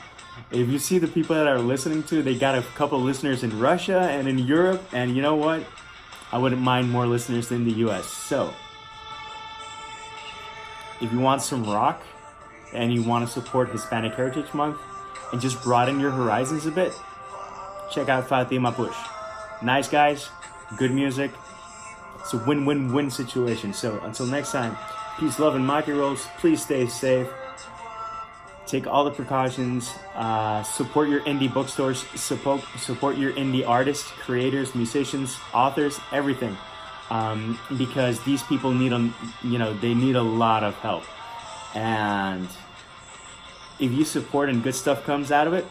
If you see the people that are listening to, they got a couple of listeners in Russia and in Europe, and you know what? I wouldn't mind more listeners in the US. So, if you want some rock, and you want to support Hispanic Heritage Month and just broaden your horizons a bit, check out FATIMA Push. Nice guys, good music. It's a win-win-win situation. So until next time, peace, love, and Maki rolls. Please stay safe. Take all the precautions. Support your indie bookstores. Support your indie artists, creators, musicians, authors, everything. Because these people need they need a lot of help. And if you support and good stuff comes out of it,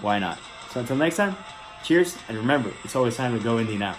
why not? So until next time, cheers, and remember, it's always time to go indie now.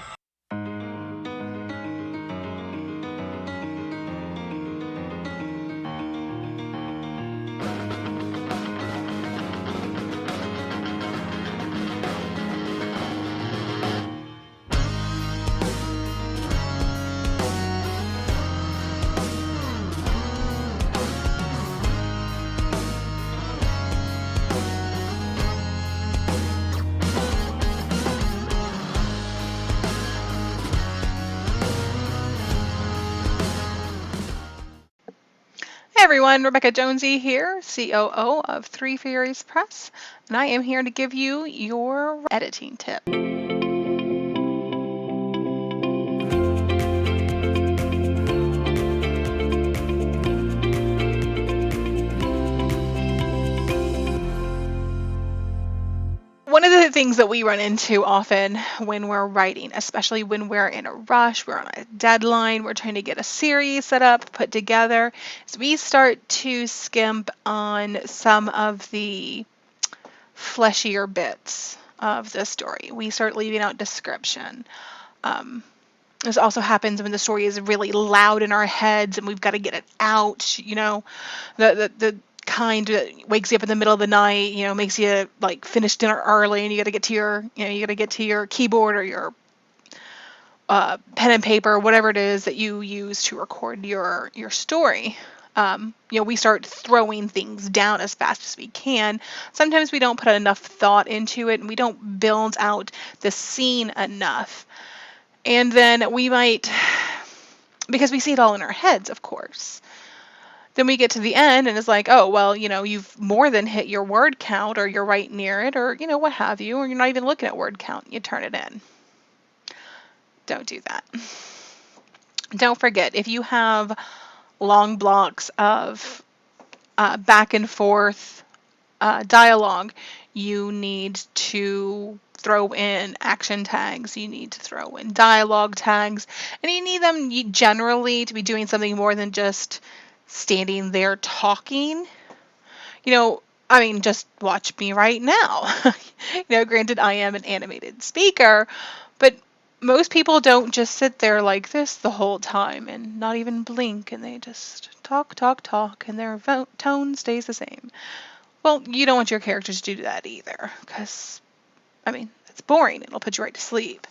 everyone, Rebecca Jonesy here, COO of Three Fairies Press, and I am here to give you your editing tip. One of the things that we run into often when we're writing, especially when we're in a rush, we're on a deadline, we're trying to get a series set up, put together, is we start to skimp on some of the fleshier bits of the story. We start leaving out description. This also happens when the story is really loud in our heads and we've got to get it out, you know, the kind that wakes you up in the middle of the night, you know, makes you like finish dinner early and you got to get to your, you know, you got to get to your keyboard or your pen and paper, whatever it is that you use to record your story. You know, we start throwing things down as fast as we can. Sometimes we don't put enough thought into it and we don't build out the scene enough. And then we might, because we see it all in our heads, of course. Then we get to the end and it's like, oh, well, you know, you've more than hit your word count or you're right near it or, you know, what have you, or you're not even looking at word count. You turn it in. Don't do that. Don't forget, if you have long blocks of back and forth dialogue, you need to throw in action tags, you need to throw in dialogue tags, and you need them generally to be doing something more than just standing there talking. You know, I mean, just watch me right now. You know, granted, I am an animated speaker, but most people don't just sit there like this the whole time and not even blink, and they just talk, and their tone stays the same. Well, you don't want your characters to do that either, because, I mean, it's boring. It'll put you right to sleep.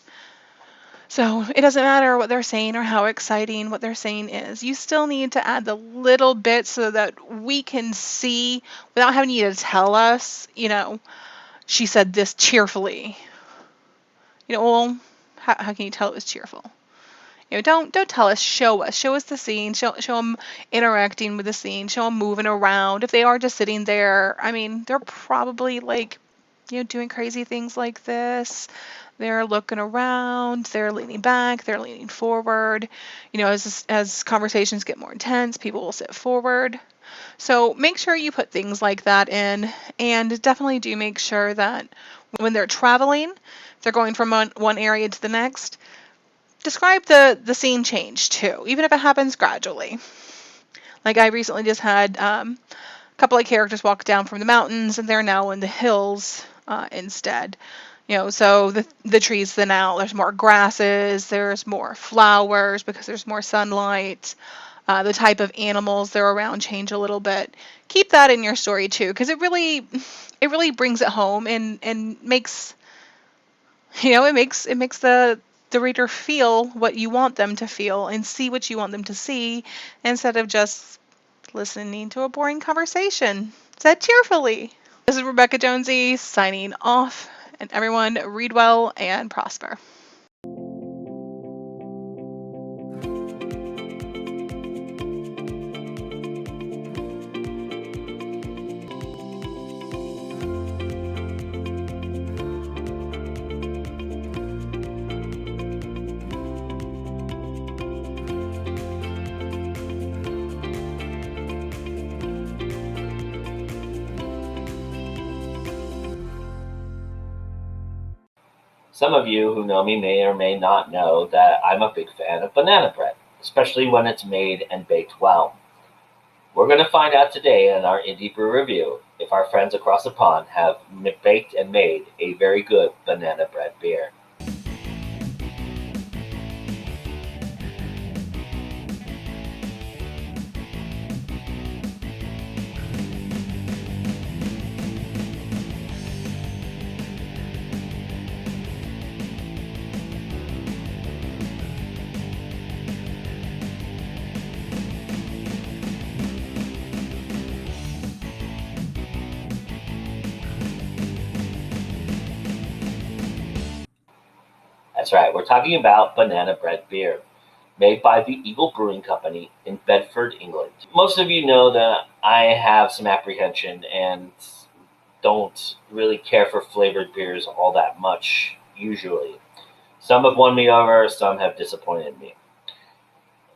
So it doesn't matter what they're saying or how exciting what they're saying is. You still need to add the little bit so that we can see without having you to tell us, you know, she said this cheerfully. You know, well, how can you tell it was cheerful? You know, don't tell us, show us. Show us the scene. Show them interacting with the scene. Show them moving around. If they are just sitting there, I mean, they're probably like, you know, doing crazy things like this. They're looking around, they're leaning back, they're leaning forward. You know, as conversations get more intense, people will sit forward. So make sure you put things like that in, and definitely do make sure that when they're traveling, they're going from one area to the next, describe the scene change too, even if it happens gradually. Like I recently just had a couple of characters walk down from the mountains, and they're now in the hills instead. You know, so the trees thin out, there's more grasses, there's more flowers because there's more sunlight. The type of animals they're around change a little bit. Keep that in your story too, because it really brings it home and makes, you know, it makes the reader feel what you want them to feel and see what you want them to see, instead of just listening to a boring conversation said cheerfully. This is Rebecca Jonesy signing off. And everyone read well and prosper. Some of you who know me may or may not know that I'm a big fan of banana bread, especially when it's made and baked well. We're going to find out today in our Indie Brew review if our friends across the pond have baked and made a very good banana bread beer. That's right, we're talking about banana bread beer. made by the Eagle Brewing Company in Bedford, England. Most of you know that I have some apprehension and don't really care for flavored beers all that much, usually. Some have won me over, some have disappointed me.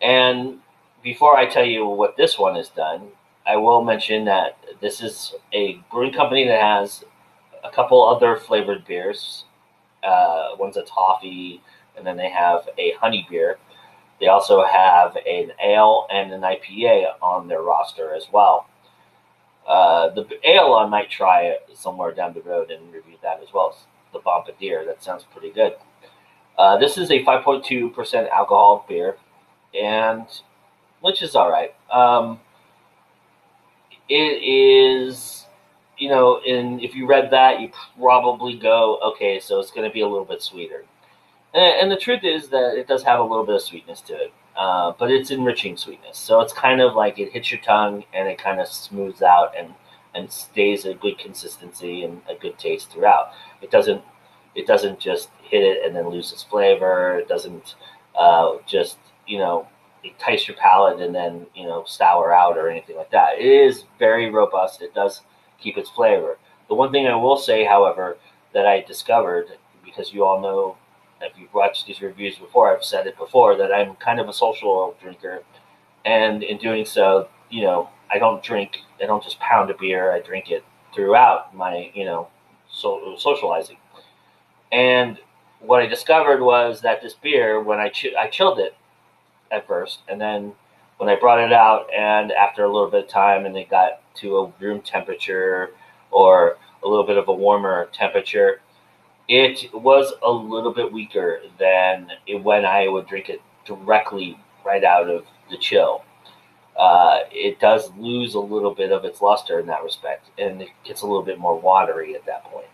And before I tell you what this one has done, I will mention that this is a brewing company that has a couple other flavored beers. One's a toffee, and then they have a honey beer. They also have an ale and an IPA on their roster as well. The ale I might try somewhere down the road and review that as well. The Bombardier, that sounds pretty good. This is a 5.2% alcohol beer, and which is all right. It is, if you read that, you probably go, okay, so it's going to be a little bit sweeter. And the truth is that it does have a little bit of sweetness to it, but it's enriching sweetness. So it's kind of like it hits your tongue and it kind of smooths out and stays a good consistency and a good taste throughout. It doesn't just hit it and then lose its flavor. It doesn't just, entice your palate and then, sour out or anything like that. It is very robust. It does keep its flavor. The one thing I will say, however, that I discovered, because you all know, if you've watched these reviews before, I've said it before, that I'm kind of a social drinker. And in doing so, I don't just pound a beer, I drink it throughout my, socializing. And what I discovered was that this beer, when I chilled it at first, and then when I brought it out, and after a little bit of time, and it got to a room temperature or a little bit of a warmer temperature, it was a little bit weaker than when I would drink it directly right out of the chill. It does lose a little bit of its luster in that respect, and it gets a little bit more watery at that point.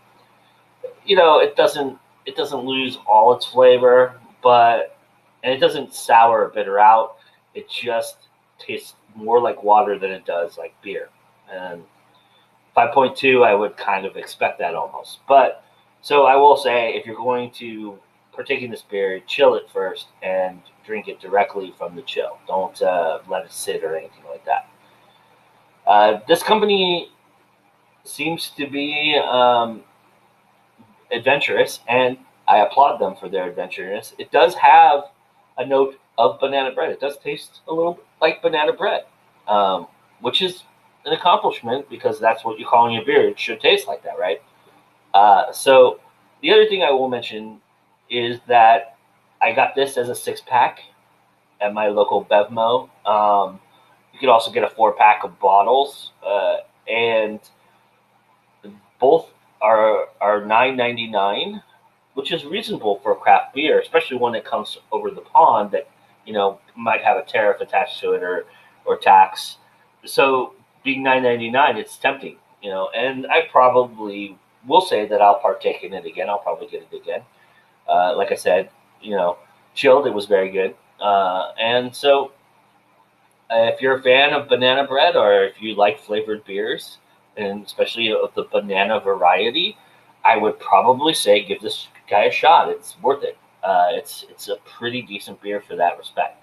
It doesn't lose all its flavor, and it doesn't sour or bitter out. It just tastes more like water than it does like beer. And 5.2, I would kind of expect that almost. But so I will say, if you're going to partake in this beer, chill it first and drink it directly from the chill. Don't let it sit or anything like that. This company seems to be adventurous, and I applaud them for their adventurousness. It does have a note of banana bread. It does taste a little bit like banana bread, which is an accomplishment because that's what you're calling a beer. It should taste like that, right? So the other thing I will mention is that I got this as a 6-pack at my local Bevmo. You could also get a 4-pack of bottles, and both are $9.99, which is reasonable for a craft beer, especially when it comes over the pond that might have a tariff attached to it or tax. So being $9.99, it's tempting, and I probably will say that I'll partake in it again. I'll probably get it again. Like I said, chilled, it was very good. And so if you're a fan of banana bread, or if you like flavored beers, and especially of the banana variety, I would probably say give this guy a shot. It's worth it. It's a pretty decent beer for that respect.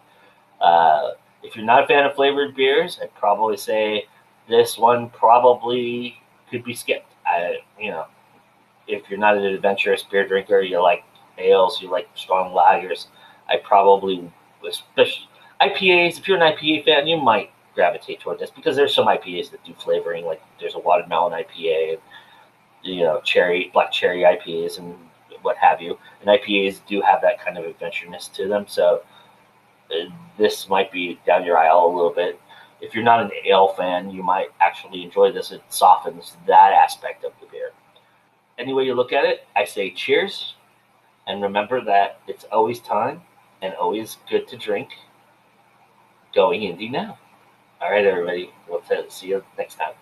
If you're not a fan of flavored beers, I'd probably say this one probably could be skipped. If you're not an adventurous beer drinker, you like ales, you like strong lagers, I probably, especially IPAs, if you're an IPA fan, you might gravitate toward this, because there's some IPAs that do flavoring, like there's a watermelon IPA, and black cherry IPAs and what have you. And IPAs do have that kind of adventureness to them, so this might be down your aisle a little bit. If you're not an ale fan, you might actually enjoy this. It softens that aspect of the beer. Any way you look at it, I say cheers, and remember that it's always time and always good to drink Going Indie Now. All right, everybody. We'll see you next time.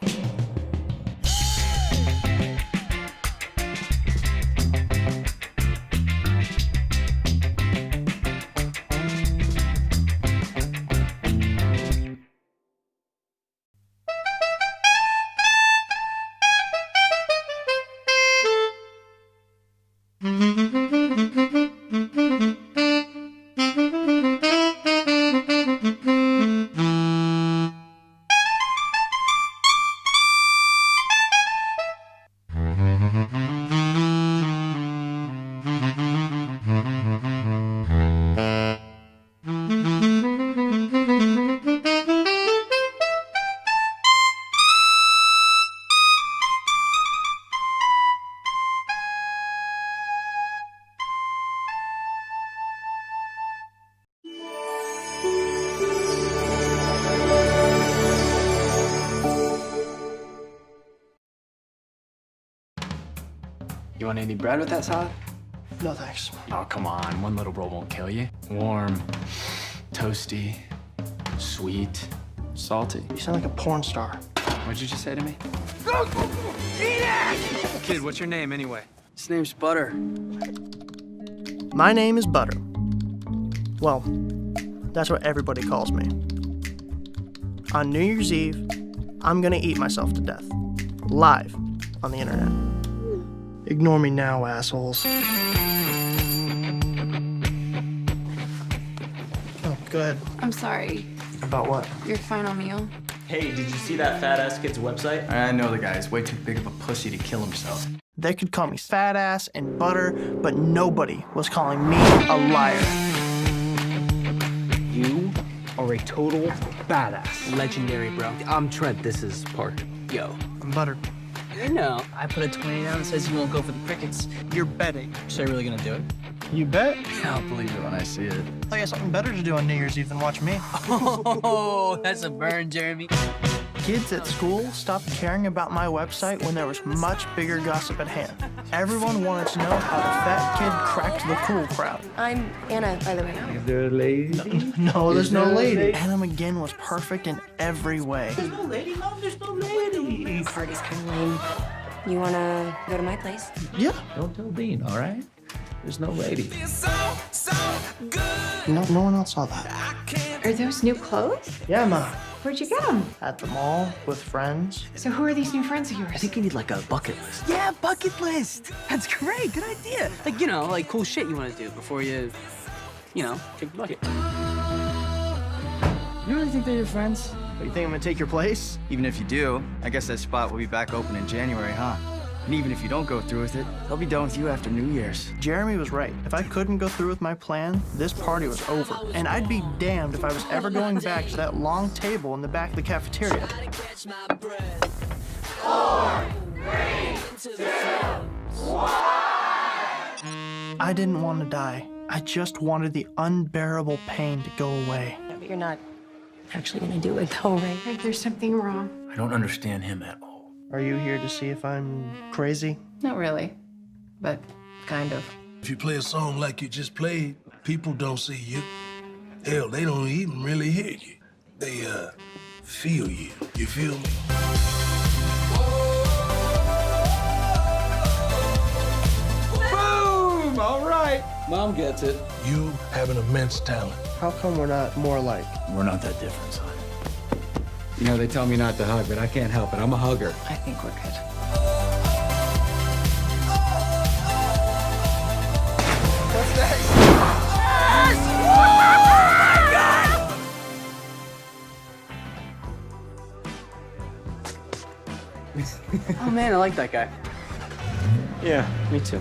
want any bread with that salad? No, thanks. Oh, come on. One little roll won't kill you. Warm, toasty, sweet, salty. You sound like a porn star. What'd you just say to me? Go! Eat it! Kid, what's your name anyway? His name's Butter. My name is Butter. Well, that's what everybody calls me. On New Year's Eve, I'm gonna eat myself to death. Live on the internet. Ignore me now, assholes. Oh, go ahead. I'm sorry. About what? Your final meal. Hey, did you see that fat-ass kid's website? I know the guy. He's way too big of a pussy to kill himself. They could call me fat ass and Butter, but nobody was calling me a liar. You are a total badass. Legendary, bro. I'm Trent. This is Parker. Yo. I'm Butter. I know. I put a 20 down that says you won't go for the crickets. You're betting. So you're really gonna do it? You bet. I'll believe it when I see it. I got something better to do on New Year's Eve than watch me. Oh, that's a burn, Jeremy. Kids at school stopped caring about my website when there was much bigger gossip at hand. Everyone wanted to know how the fat kid cracked the cool crowd. I'm Anna, by the way. Is there a lady? No, there's no lady. Anna McGinn was perfect in every way. There's no lady, Mom. There's no lady. Party's kind of lame. You wanna go to my place? Yeah. Don't tell Dean, all right? There's no lady. No one else saw that. Are those new clothes? Yeah, Ma. Where'd you get them? At the mall with friends. So who are these new friends of yours? I think you need like a bucket list. Yeah, bucket list. That's great. Good idea. Like, you know, like cool shit you want to do before you know, kick the bucket. You really think they're your friends? What, you think I'm gonna take your place? Even if you do, I guess that spot will be back open in January, huh? And even if you don't go through with it, they'll be done with you after New Year's. Jeremy was right. If I couldn't go through with my plan, this party was over. And I'd be damned if I was ever going back to that long table in the back of the cafeteria. 4, 3, 2, 1. I didn't want to die. I just wanted the unbearable pain to go away. No, but you're not actually gonna do it though, right? There's something wrong. I don't understand him at all. Are you here to see if I'm crazy? Not really, but kind of. If you play a song like you just played, people don't see you. Hell, they don't even really hear you. They, feel you. You feel me? Boom! All right. Mom gets it. You have an immense talent. How come we're not more alike? We're not that different, son. You know, they tell me not to hug, but I can't help it. I'm a hugger. I think we're good. What's next? Yes! Oh, man, I like that guy. Yeah, me too.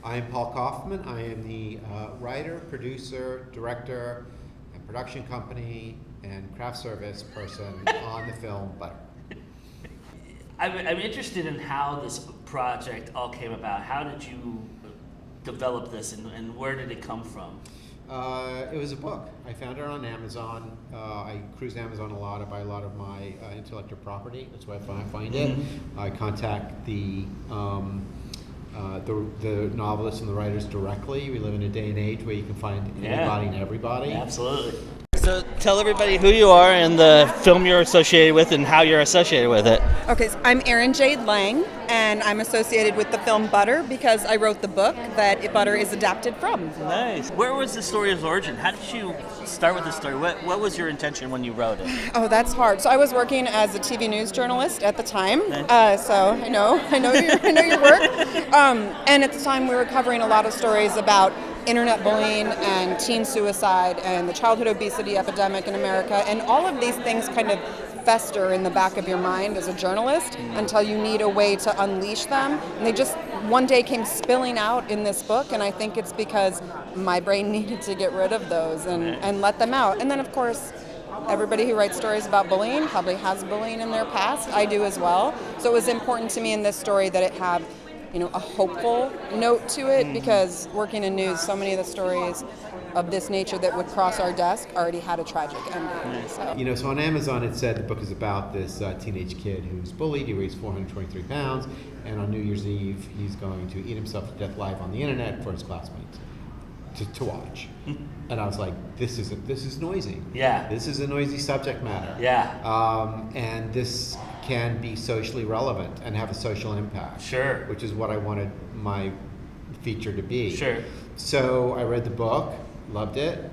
I'm Paul Kaufman. I am the writer, producer, director, and production company and craft service person on the film Butter. I'm interested in how this project all came about. How did you develop this and where did it come from? It was a book. I found it on Amazon. I cruise Amazon a lot. I buy a lot of my intellectual property. That's where I find it. I contact the novelists and the writers directly. We live in a day and age where you can find anybody and everybody. Absolutely. So tell everybody who you are and the film you're associated with and how you're associated with it. Okay, so I'm Erin Jade Lang, and I'm associated with the film Butter because I wrote the book that Butter is adapted from. Nice. Where was the story's origin? How did you start with the story? What was your intention when you wrote it? Oh, that's hard. So I was working as a TV news journalist at the time, so I know your work. And at the time we were covering a lot of stories about internet bullying and teen suicide and the childhood obesity epidemic in America, and all of these things kind of fester in the back of your mind as a journalist until you need a way to unleash them. And they just one day came spilling out in this book, and I think it's because my brain needed to get rid of those and let them out. And then of course, everybody who writes stories about bullying probably has bullying in their past. I do as well. So it was important to me in this story that it have a hopeful note to it, because working in news, so many of the stories of this nature that would cross our desk already had a tragic ending. So. So on Amazon it said the book is about this teenage kid who's bullied. He weighs 423 pounds, and on New Year's Eve he's going to eat himself to death live on the internet for his classmates to watch. And I was like, this is noisy. Yeah. This is a noisy subject matter. Yeah. And this can be socially relevant and have a social impact. Sure. Which is what I wanted my feature to be. Sure. So I read the book, loved it,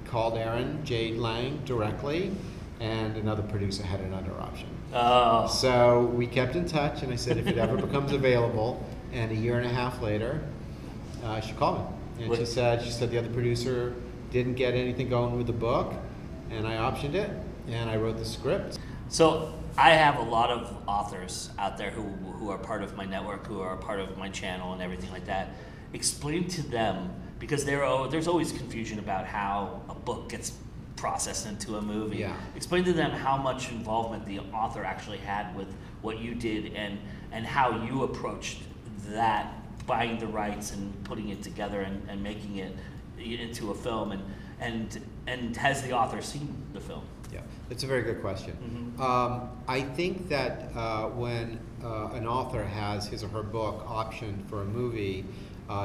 called Aaron Jade Lang directly, and another producer had another option. Oh. So we kept in touch, and I said if it ever becomes available, and a year and a half later, she called me. And she said the other producer didn't get anything going with the book, and I optioned it, and I wrote the script. So I have a lot of authors out there who are part of my network, who are part of my channel and everything like that. Explain to them, because there's always confusion about how a book gets processed into a movie. Yeah. Explain to them how much involvement the author actually had with what you did, and how you approached that, buying the rights and putting it together and making it into a film, and has the author seen the film? Yeah, it's a very good question. I think that when an author has his or her book optioned for a movie,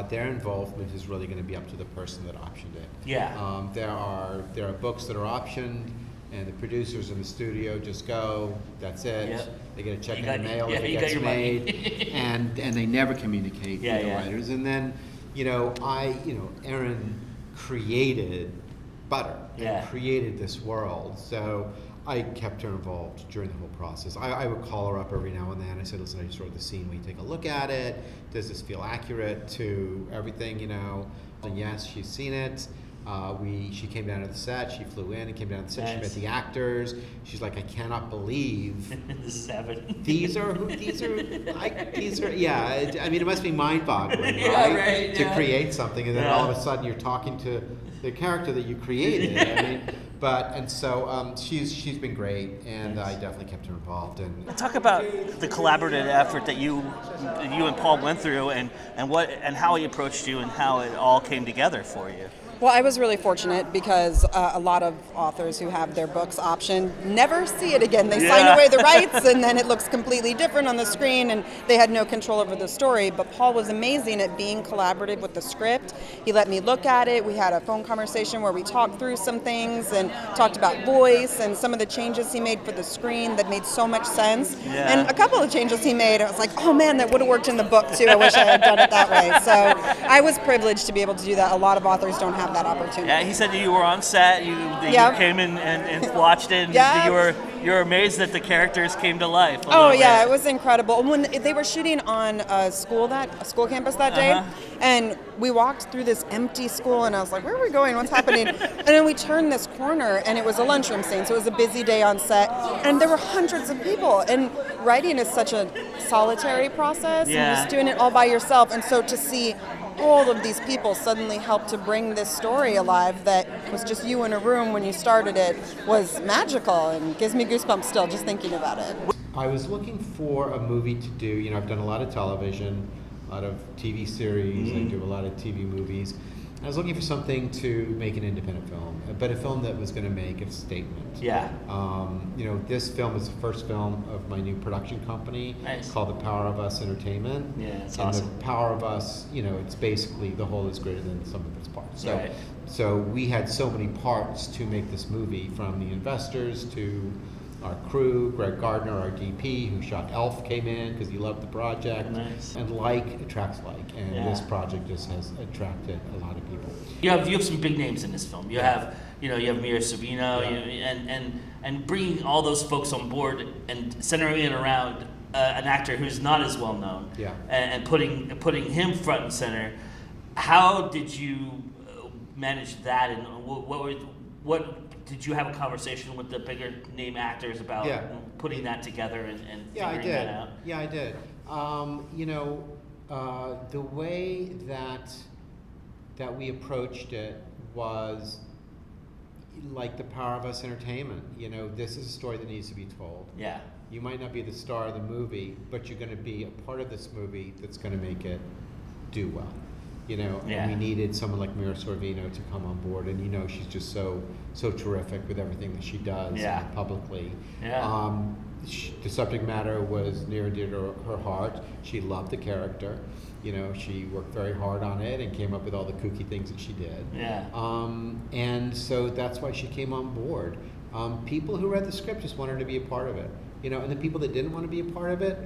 their involvement is really going to be up to the person that optioned it. Yeah. There are books that are optioned, and the producers in the studio just go, that's it. Yep. They get a check in the mail if it you gets got your made, money. and they never communicate with the writers. And then, Aaron created Butter and created this world. So I kept her involved during the whole process. I would call her up every now and then. I said, listen, I just wrote the scene. Will you take a look at it? Does this feel accurate to everything, And yes, she's seen it. She came down to the set. She flew in and came down to the set. Nice. She met the actors. She's like, I cannot believe this is happening. These are. Yeah. I mean, it must be mind-boggling, right? To create something, and then all of a sudden you're talking to the character that you created. I mean, so she's been great, and I definitely kept her involved. And talk about the collaborative effort that you and Paul went through, and how he approached you, and how it all came together for you. Well, I was really fortunate because a lot of authors who have their books optioned never see it again. They sign away the rights, and then it looks completely different on the screen, and they had no control over the story. But Paul was amazing at being collaborative with the script. He let me look at it. We had a phone conversation where we talked through some things and talked about voice and some of the changes he made for the screen that made so much sense. Yeah. And a couple of changes he made, I was like, oh man, that would have worked in the book too. I wish I had done it that way. So I was privileged to be able to do that. A lot of authors don't have that opportunity. Yeah, he said that you were on set, you came in and watched it, and you were amazed that the characters came to life. Oh yeah, it was incredible. When they were shooting on a school campus that day, and we walked through this empty school, and I was like, where are we going? What's happening? And then we turned this corner, and it was a lunchroom scene, so it was a busy day on set, and there were hundreds of people. And writing is such a solitary process, and you're just doing it all by yourself. And so to see all of these people suddenly help to bring this story alive that was just you in a room when you started it was magical, and gives me goosebumps still just thinking about it. I was looking for a movie to do. I've done a lot of television, a lot of TV series, I do a lot of TV movies. I was looking for something to make an independent film, but a film that was going to make a statement. Yeah. This film is the first film of my new production company called The Power of Us Entertainment. Yeah, it's and awesome. The Power of Us, it's basically the whole is greater than the sum of its parts. So we had so many parts to make this movie, from the investors to our crew. Greg Gardner, our DP, who shot Elf, came in because he loved the project. Nice. And like attracts like, and this project just has attracted a lot of people. You have some big names in this film. You have Mira Sorvino, and bringing all those folks on board and centering it around an actor who's not as well known. Yeah. And putting him front and center. How did you manage that, and what did you have a conversation with the bigger name actors about putting that together and figuring that out? Yeah, I did. The way that we approached it was like The Power of Us Entertainment. This is a story that needs to be told. Yeah. You might not be the star of the movie, but you're going to be a part of this movie that's going to make it do well. You know, and we needed someone like Mira Sorvino to come on board, and you know, she's just so terrific with everything that she does publicly. The subject matter was near and dear to her heart. She loved the character. You know, she worked very hard on it and came up with all the kooky things that she did. And so that's why she came on board. People who read the script just wanted to be a part of it. You know, and the people that didn't want to be a part of it,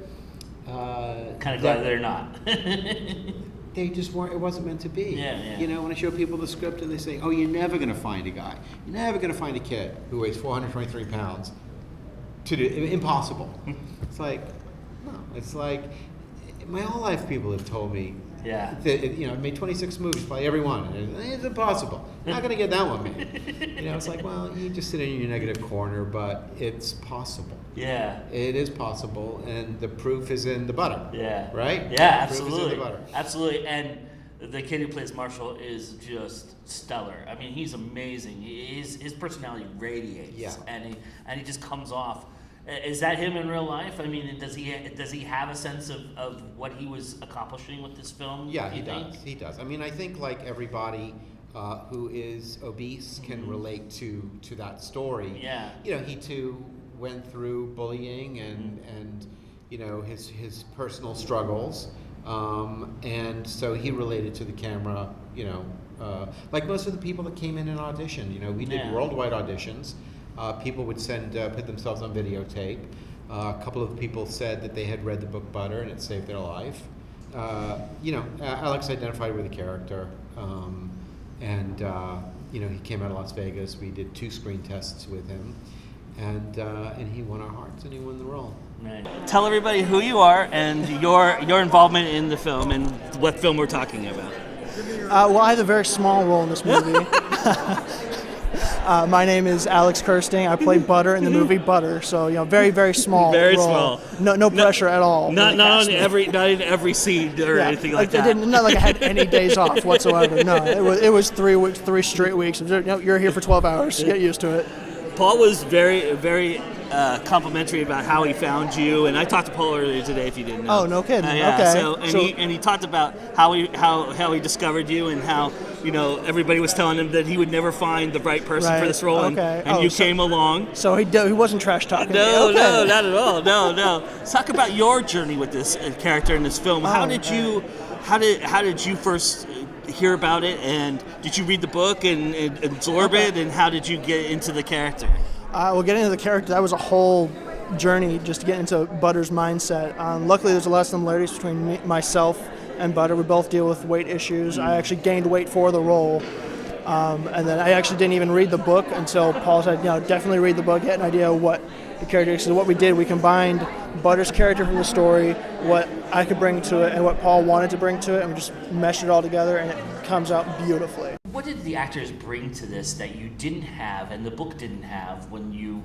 kind of glad they're not. They just weren't. It wasn't meant to be. You know, when I show people the script and they say, "Oh, you're never going to find a guy. You're never going to find a kid who weighs 423 pounds to do impossible." It's like, no. It's like my whole life people have told me. That, you know, I made 26 movies, probably every one. And it's impossible. Not going to get that one made. You know, it's like, well, you just sit in your negative corner, but it's possible. It is possible, and the proof is in the butter. Right? Absolutely. Proof is in the butter. Absolutely. And the kid who plays Marshall is just stellar. I mean, he's amazing. His personality radiates. And he just comes off. Is that him in real life? I mean, does he have a sense of what he was accomplishing with this film? Yeah, he does. He does. I mean, I think like everybody who is obese can relate to that story. You know, he too went through bullying and you know, his personal struggles, and so he related to the camera. You know, like most of the people that came in and auditioned. You know, we did worldwide auditions. People would put themselves on videotape. A couple of people said that they had read the book Butter and it saved their life. You know, Alex identified with the character, and you know, he came out of Las Vegas. We did 2 screen tests with him, and he won our hearts and he won the role. Tell everybody who you are and your involvement in the film and what film we're talking about. Well, I have a very small role in this movie. My name is Alex Kirsting. I play Butter in the movie Butter, so you know, very, very small. Very role. small. No pressure at all. Not in every scene or anything like that. Not like I had any days off whatsoever. No, it was 3 weeks, 3 straight weeks. You know, you're here for 12 hours. Get used to it. Paul was very, very complimentary about how he found you, and I talked to Paul earlier today. If you didn't know. Oh, no kidding. Yeah, Okay. So he talked about how he discovered you and how, you know, everybody was telling him that he would never find the right person for this role, and you came along. So he wasn't trash talking. No, not at all. No. Let's talk about your journey with this character in this film. How did you first hear about it, and did you read the book and absorb it, and how did you get into the character? Well, getting into the character, that was a whole journey just to get into Butter's mindset. Luckily, there's a lot of similarities between myself and Butter. We both deal with weight issues. I actually gained weight for the role, and then I actually didn't even read the book until Paul said, you know, definitely read the book, get an idea of what the character is. So what we did, we combined Butter's character from the story, what I could bring to it, and what Paul wanted to bring to it, and we just meshed it all together, and it comes out beautifully. What did the actors bring to this that you didn't have and the book didn't have when you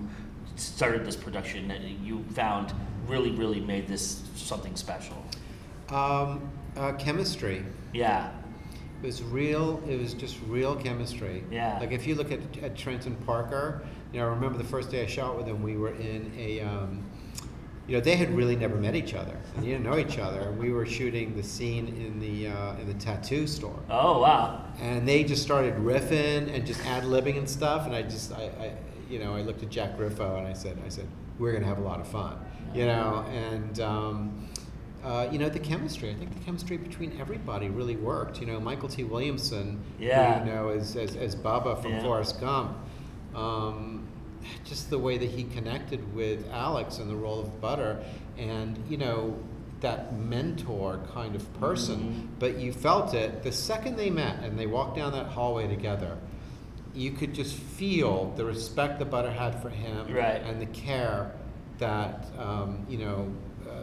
started this production that you found really, really made this something special? Chemistry. Yeah. It was real. It was just real chemistry. Yeah. Like if you look at Trenton Parker, you know, I remember the first day I shot with him, we were in a, you know, they had really never met each other. And they didn't know each other. And we were shooting the scene in the tattoo store. Oh, wow. And they just started riffing and just ad-libbing and stuff. And I you know, I looked at Jack Griffo and I said, we're going to have a lot of fun, you know, and, you know, the chemistry. I think the chemistry between everybody really worked. You know, Michael T. Williamson, who you know as Bubba from Forrest Gump, just the way that he connected with Alex in the role of Butter, and you know, that mentor kind of person. But you felt it the second they met and they walked down that hallway together. You could just feel the respect that Butter had for him, and the care that you know,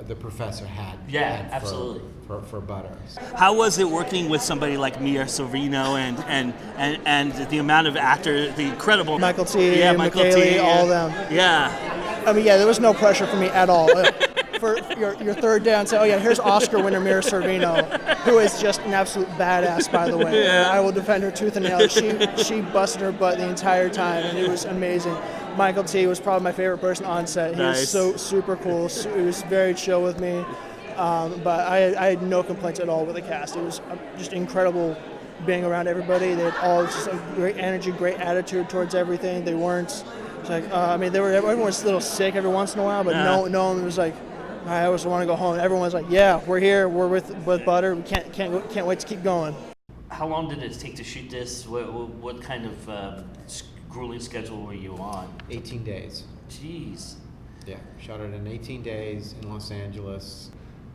the professor had. Absolutely. For Butter. How was it working with somebody like Mira Sorvino and the amount of actors, the incredible Michael T, Michael McKaylee, T, all of them. Yeah. I mean, there was no pressure for me at all. For your third day, and say, oh yeah, here's Oscar winner Mira Sorvino, who is just an absolute badass, by the way. I will defend her tooth and nail. She busted her butt the entire time, and it was amazing. Michael T was probably my favorite person on set. He was so super cool. He was very chill with me. But I had no complaints at all with the cast. It was just incredible being around everybody. They had all just a great energy, great attitude towards everything. They weren't like, everyone was a little sick every once in a while, but no one was like, I always want to go home. Everyone was like, yeah, we're here. We're with Butter. We can't wait to keep going. How long did it take to shoot this? What kind of grueling schedule were you on? 18 days. Jeez. Yeah, shot it in 18 days in Los Angeles,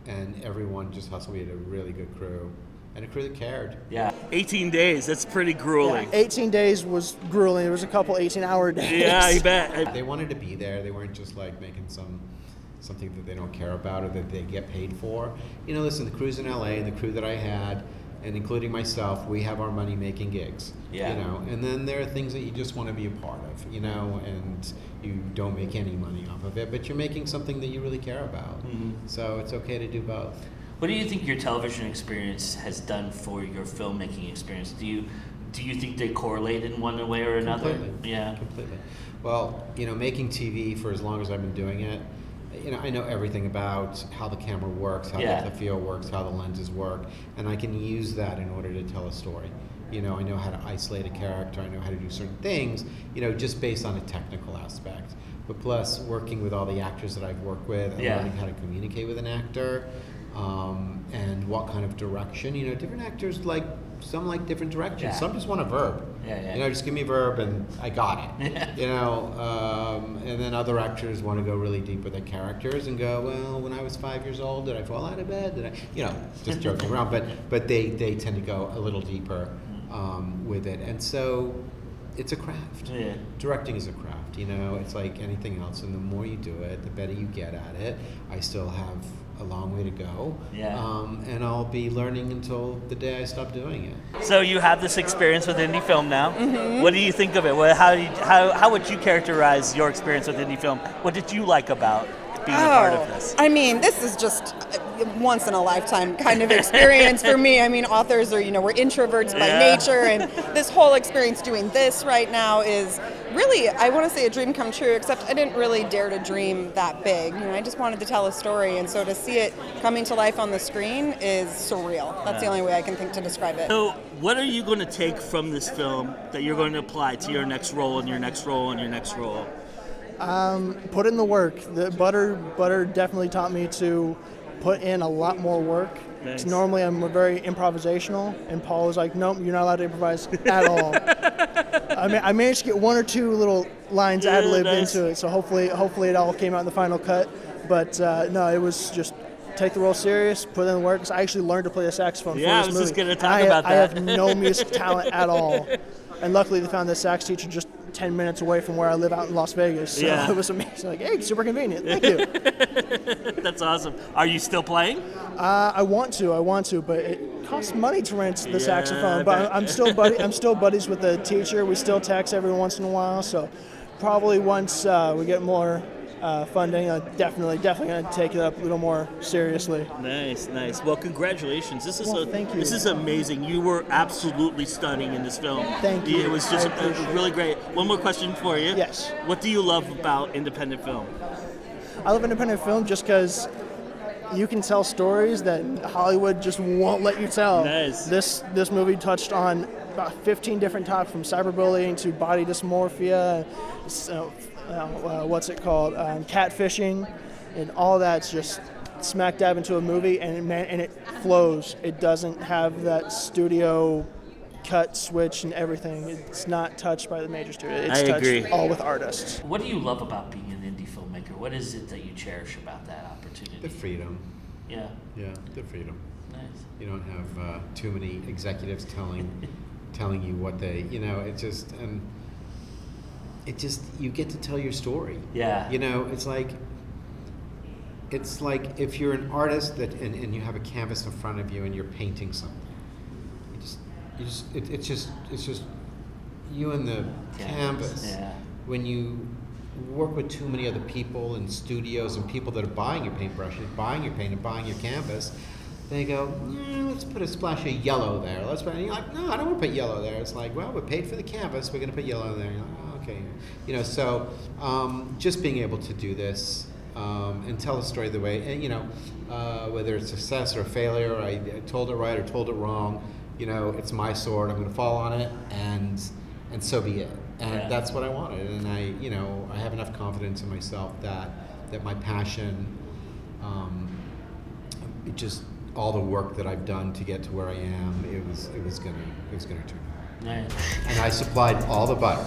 and everyone just hustled. We had a really good crew, and a crew that cared. Yeah, 18 days, that's pretty grueling. Yeah, 18 days was grueling. There was a couple 18-hour days. Yeah, I bet. They wanted to be there. They weren't just like making something that they don't care about or that they get paid for. You know, listen, the crews in LA and the crew that I had, and including myself, we have our money-making gigs. Yeah. You know, and then there are things that you just want to be a part of, you know, and you don't make any money off of it, but you're making something that you really care about. Mm-hmm. So it's okay to do both. What do you think your television experience has done for your filmmaking experience? Do you think they correlate in one way or another? Completely. Yeah. Completely. Well, you know, making TV for as long as I've been doing it, you know, I know everything about how the camera works, how the field works, how the lenses work, and I can use that in order to tell a story. You know, I know how to isolate a character, I know how to do certain things, you know, just based on a technical aspect. But plus, working with all the actors that I've worked with and learning how to communicate with an actor, and what kind of direction, you know, different actors some like different directions. Yeah. Some just want a verb. Yeah. You know, just give me a verb and I got it. You know, and then other actors want to go really deep with their characters and go, well, when I was 5 years old, did I fall out of bed? Did I, you know, just joking around. But they tend to go a little deeper with it. And so it's a craft. Yeah. Directing is a craft, you know. It's like anything else. And the more you do it, the better you get at it. I still have a long way to go. Yeah. And I'll be learning until the day I stop doing it. So you have this experience with indie film now. Mm-hmm. What do you think of it? How would you characterize your experience with indie film? What did you like about being a part of this? I mean, this is just a once in a lifetime kind of experience for me. I mean, authors are, we're introverts by nature, and this whole experience doing this right now is really, I want to say a dream come true, except I didn't really dare to dream that big. I just wanted to tell a story, and so to see it coming to life on the screen is surreal. That's the only way I can think to describe it. So what are you going to take from this film that you're going to apply to your next role and your next role and your next role? Put in the work. The Butter definitely taught me to put in a lot more work. Nice. Normally I'm very improvisational, and Paul was like, nope, you're not allowed to improvise at all. I managed to get one or two little lines ad-libbed into it, so hopefully it all came out in the final cut. But no, it was just take the role serious, put in the work. 'Cause I actually learned to play the saxophone for this movie. I was just going to talk about that. I have no music talent at all. And luckily they found the sax teacher just 10 minutes away from where I live out in Las Vegas. So it was amazing. Like, hey, super convenient. Thank you. That's awesome. Are you still playing? I want to, but it costs money to rent the saxophone. But I'm still buddies with the teacher. We still text every once in a while. So probably once we get more funding, definitely going to take it up a little more seriously. Nice. Well, congratulations. This is thank you. This is amazing. You were absolutely stunning in this film. Thank you. It was just really great. One more question for you. Yes. What do you love about independent film? I love independent film just because you can tell stories that Hollywood just won't let you tell. Nice. This movie touched on about 15 different topics, from cyberbullying to body dysmorphia, catfishing, and all that's just smack dab into a movie, and it flows. It doesn't have that studio cut switch and everything. It's not touched by the major studio. It's touched all with artists. What do you love about being an indie filmmaker? What is it that you cherish about that opportunity? The freedom. Yeah. Yeah, the freedom. Nice. You don't have too many executives telling you what they, you get to tell your story. Yeah. It's like if you're an artist and you have a canvas in front of you and you're painting something. It's just you and the canvas. Yeah. When you work with too many other people and studios and people that are buying your paintbrushes, buying your paint, and buying your canvas, they go, let's put a splash of yellow there. And you're like, no, I don't want to put yellow there. It's like, well, we paid for the canvas, we're going to put yellow there. You're like, oh, okay. You know, so just being able to do this and tell the story the way, and you know, whether it's success or failure, I told it right or told it wrong, you know, it's my sword. I'm going to fall on it, and so be it. And that's what I wanted. And I, you know, I have enough confidence in myself that my passion, it just all the work that I've done to get to where I am, it was gonna turn out. Nice. And I supplied all the butter.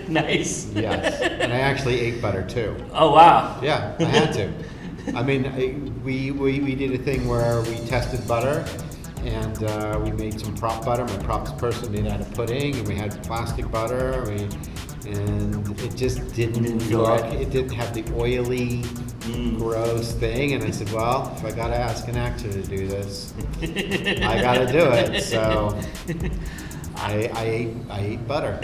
Nice. Yes. And I actually ate butter too. Oh wow. Yeah, I had to. I mean, we did a thing where we tested butter, and we made some prop butter. My props person made out of pudding, and we had plastic butter. And it just didn't look. It didn't have the oily, gross thing. And I said, well, if I gotta ask an actor to do this, I gotta do it. So I ate butter.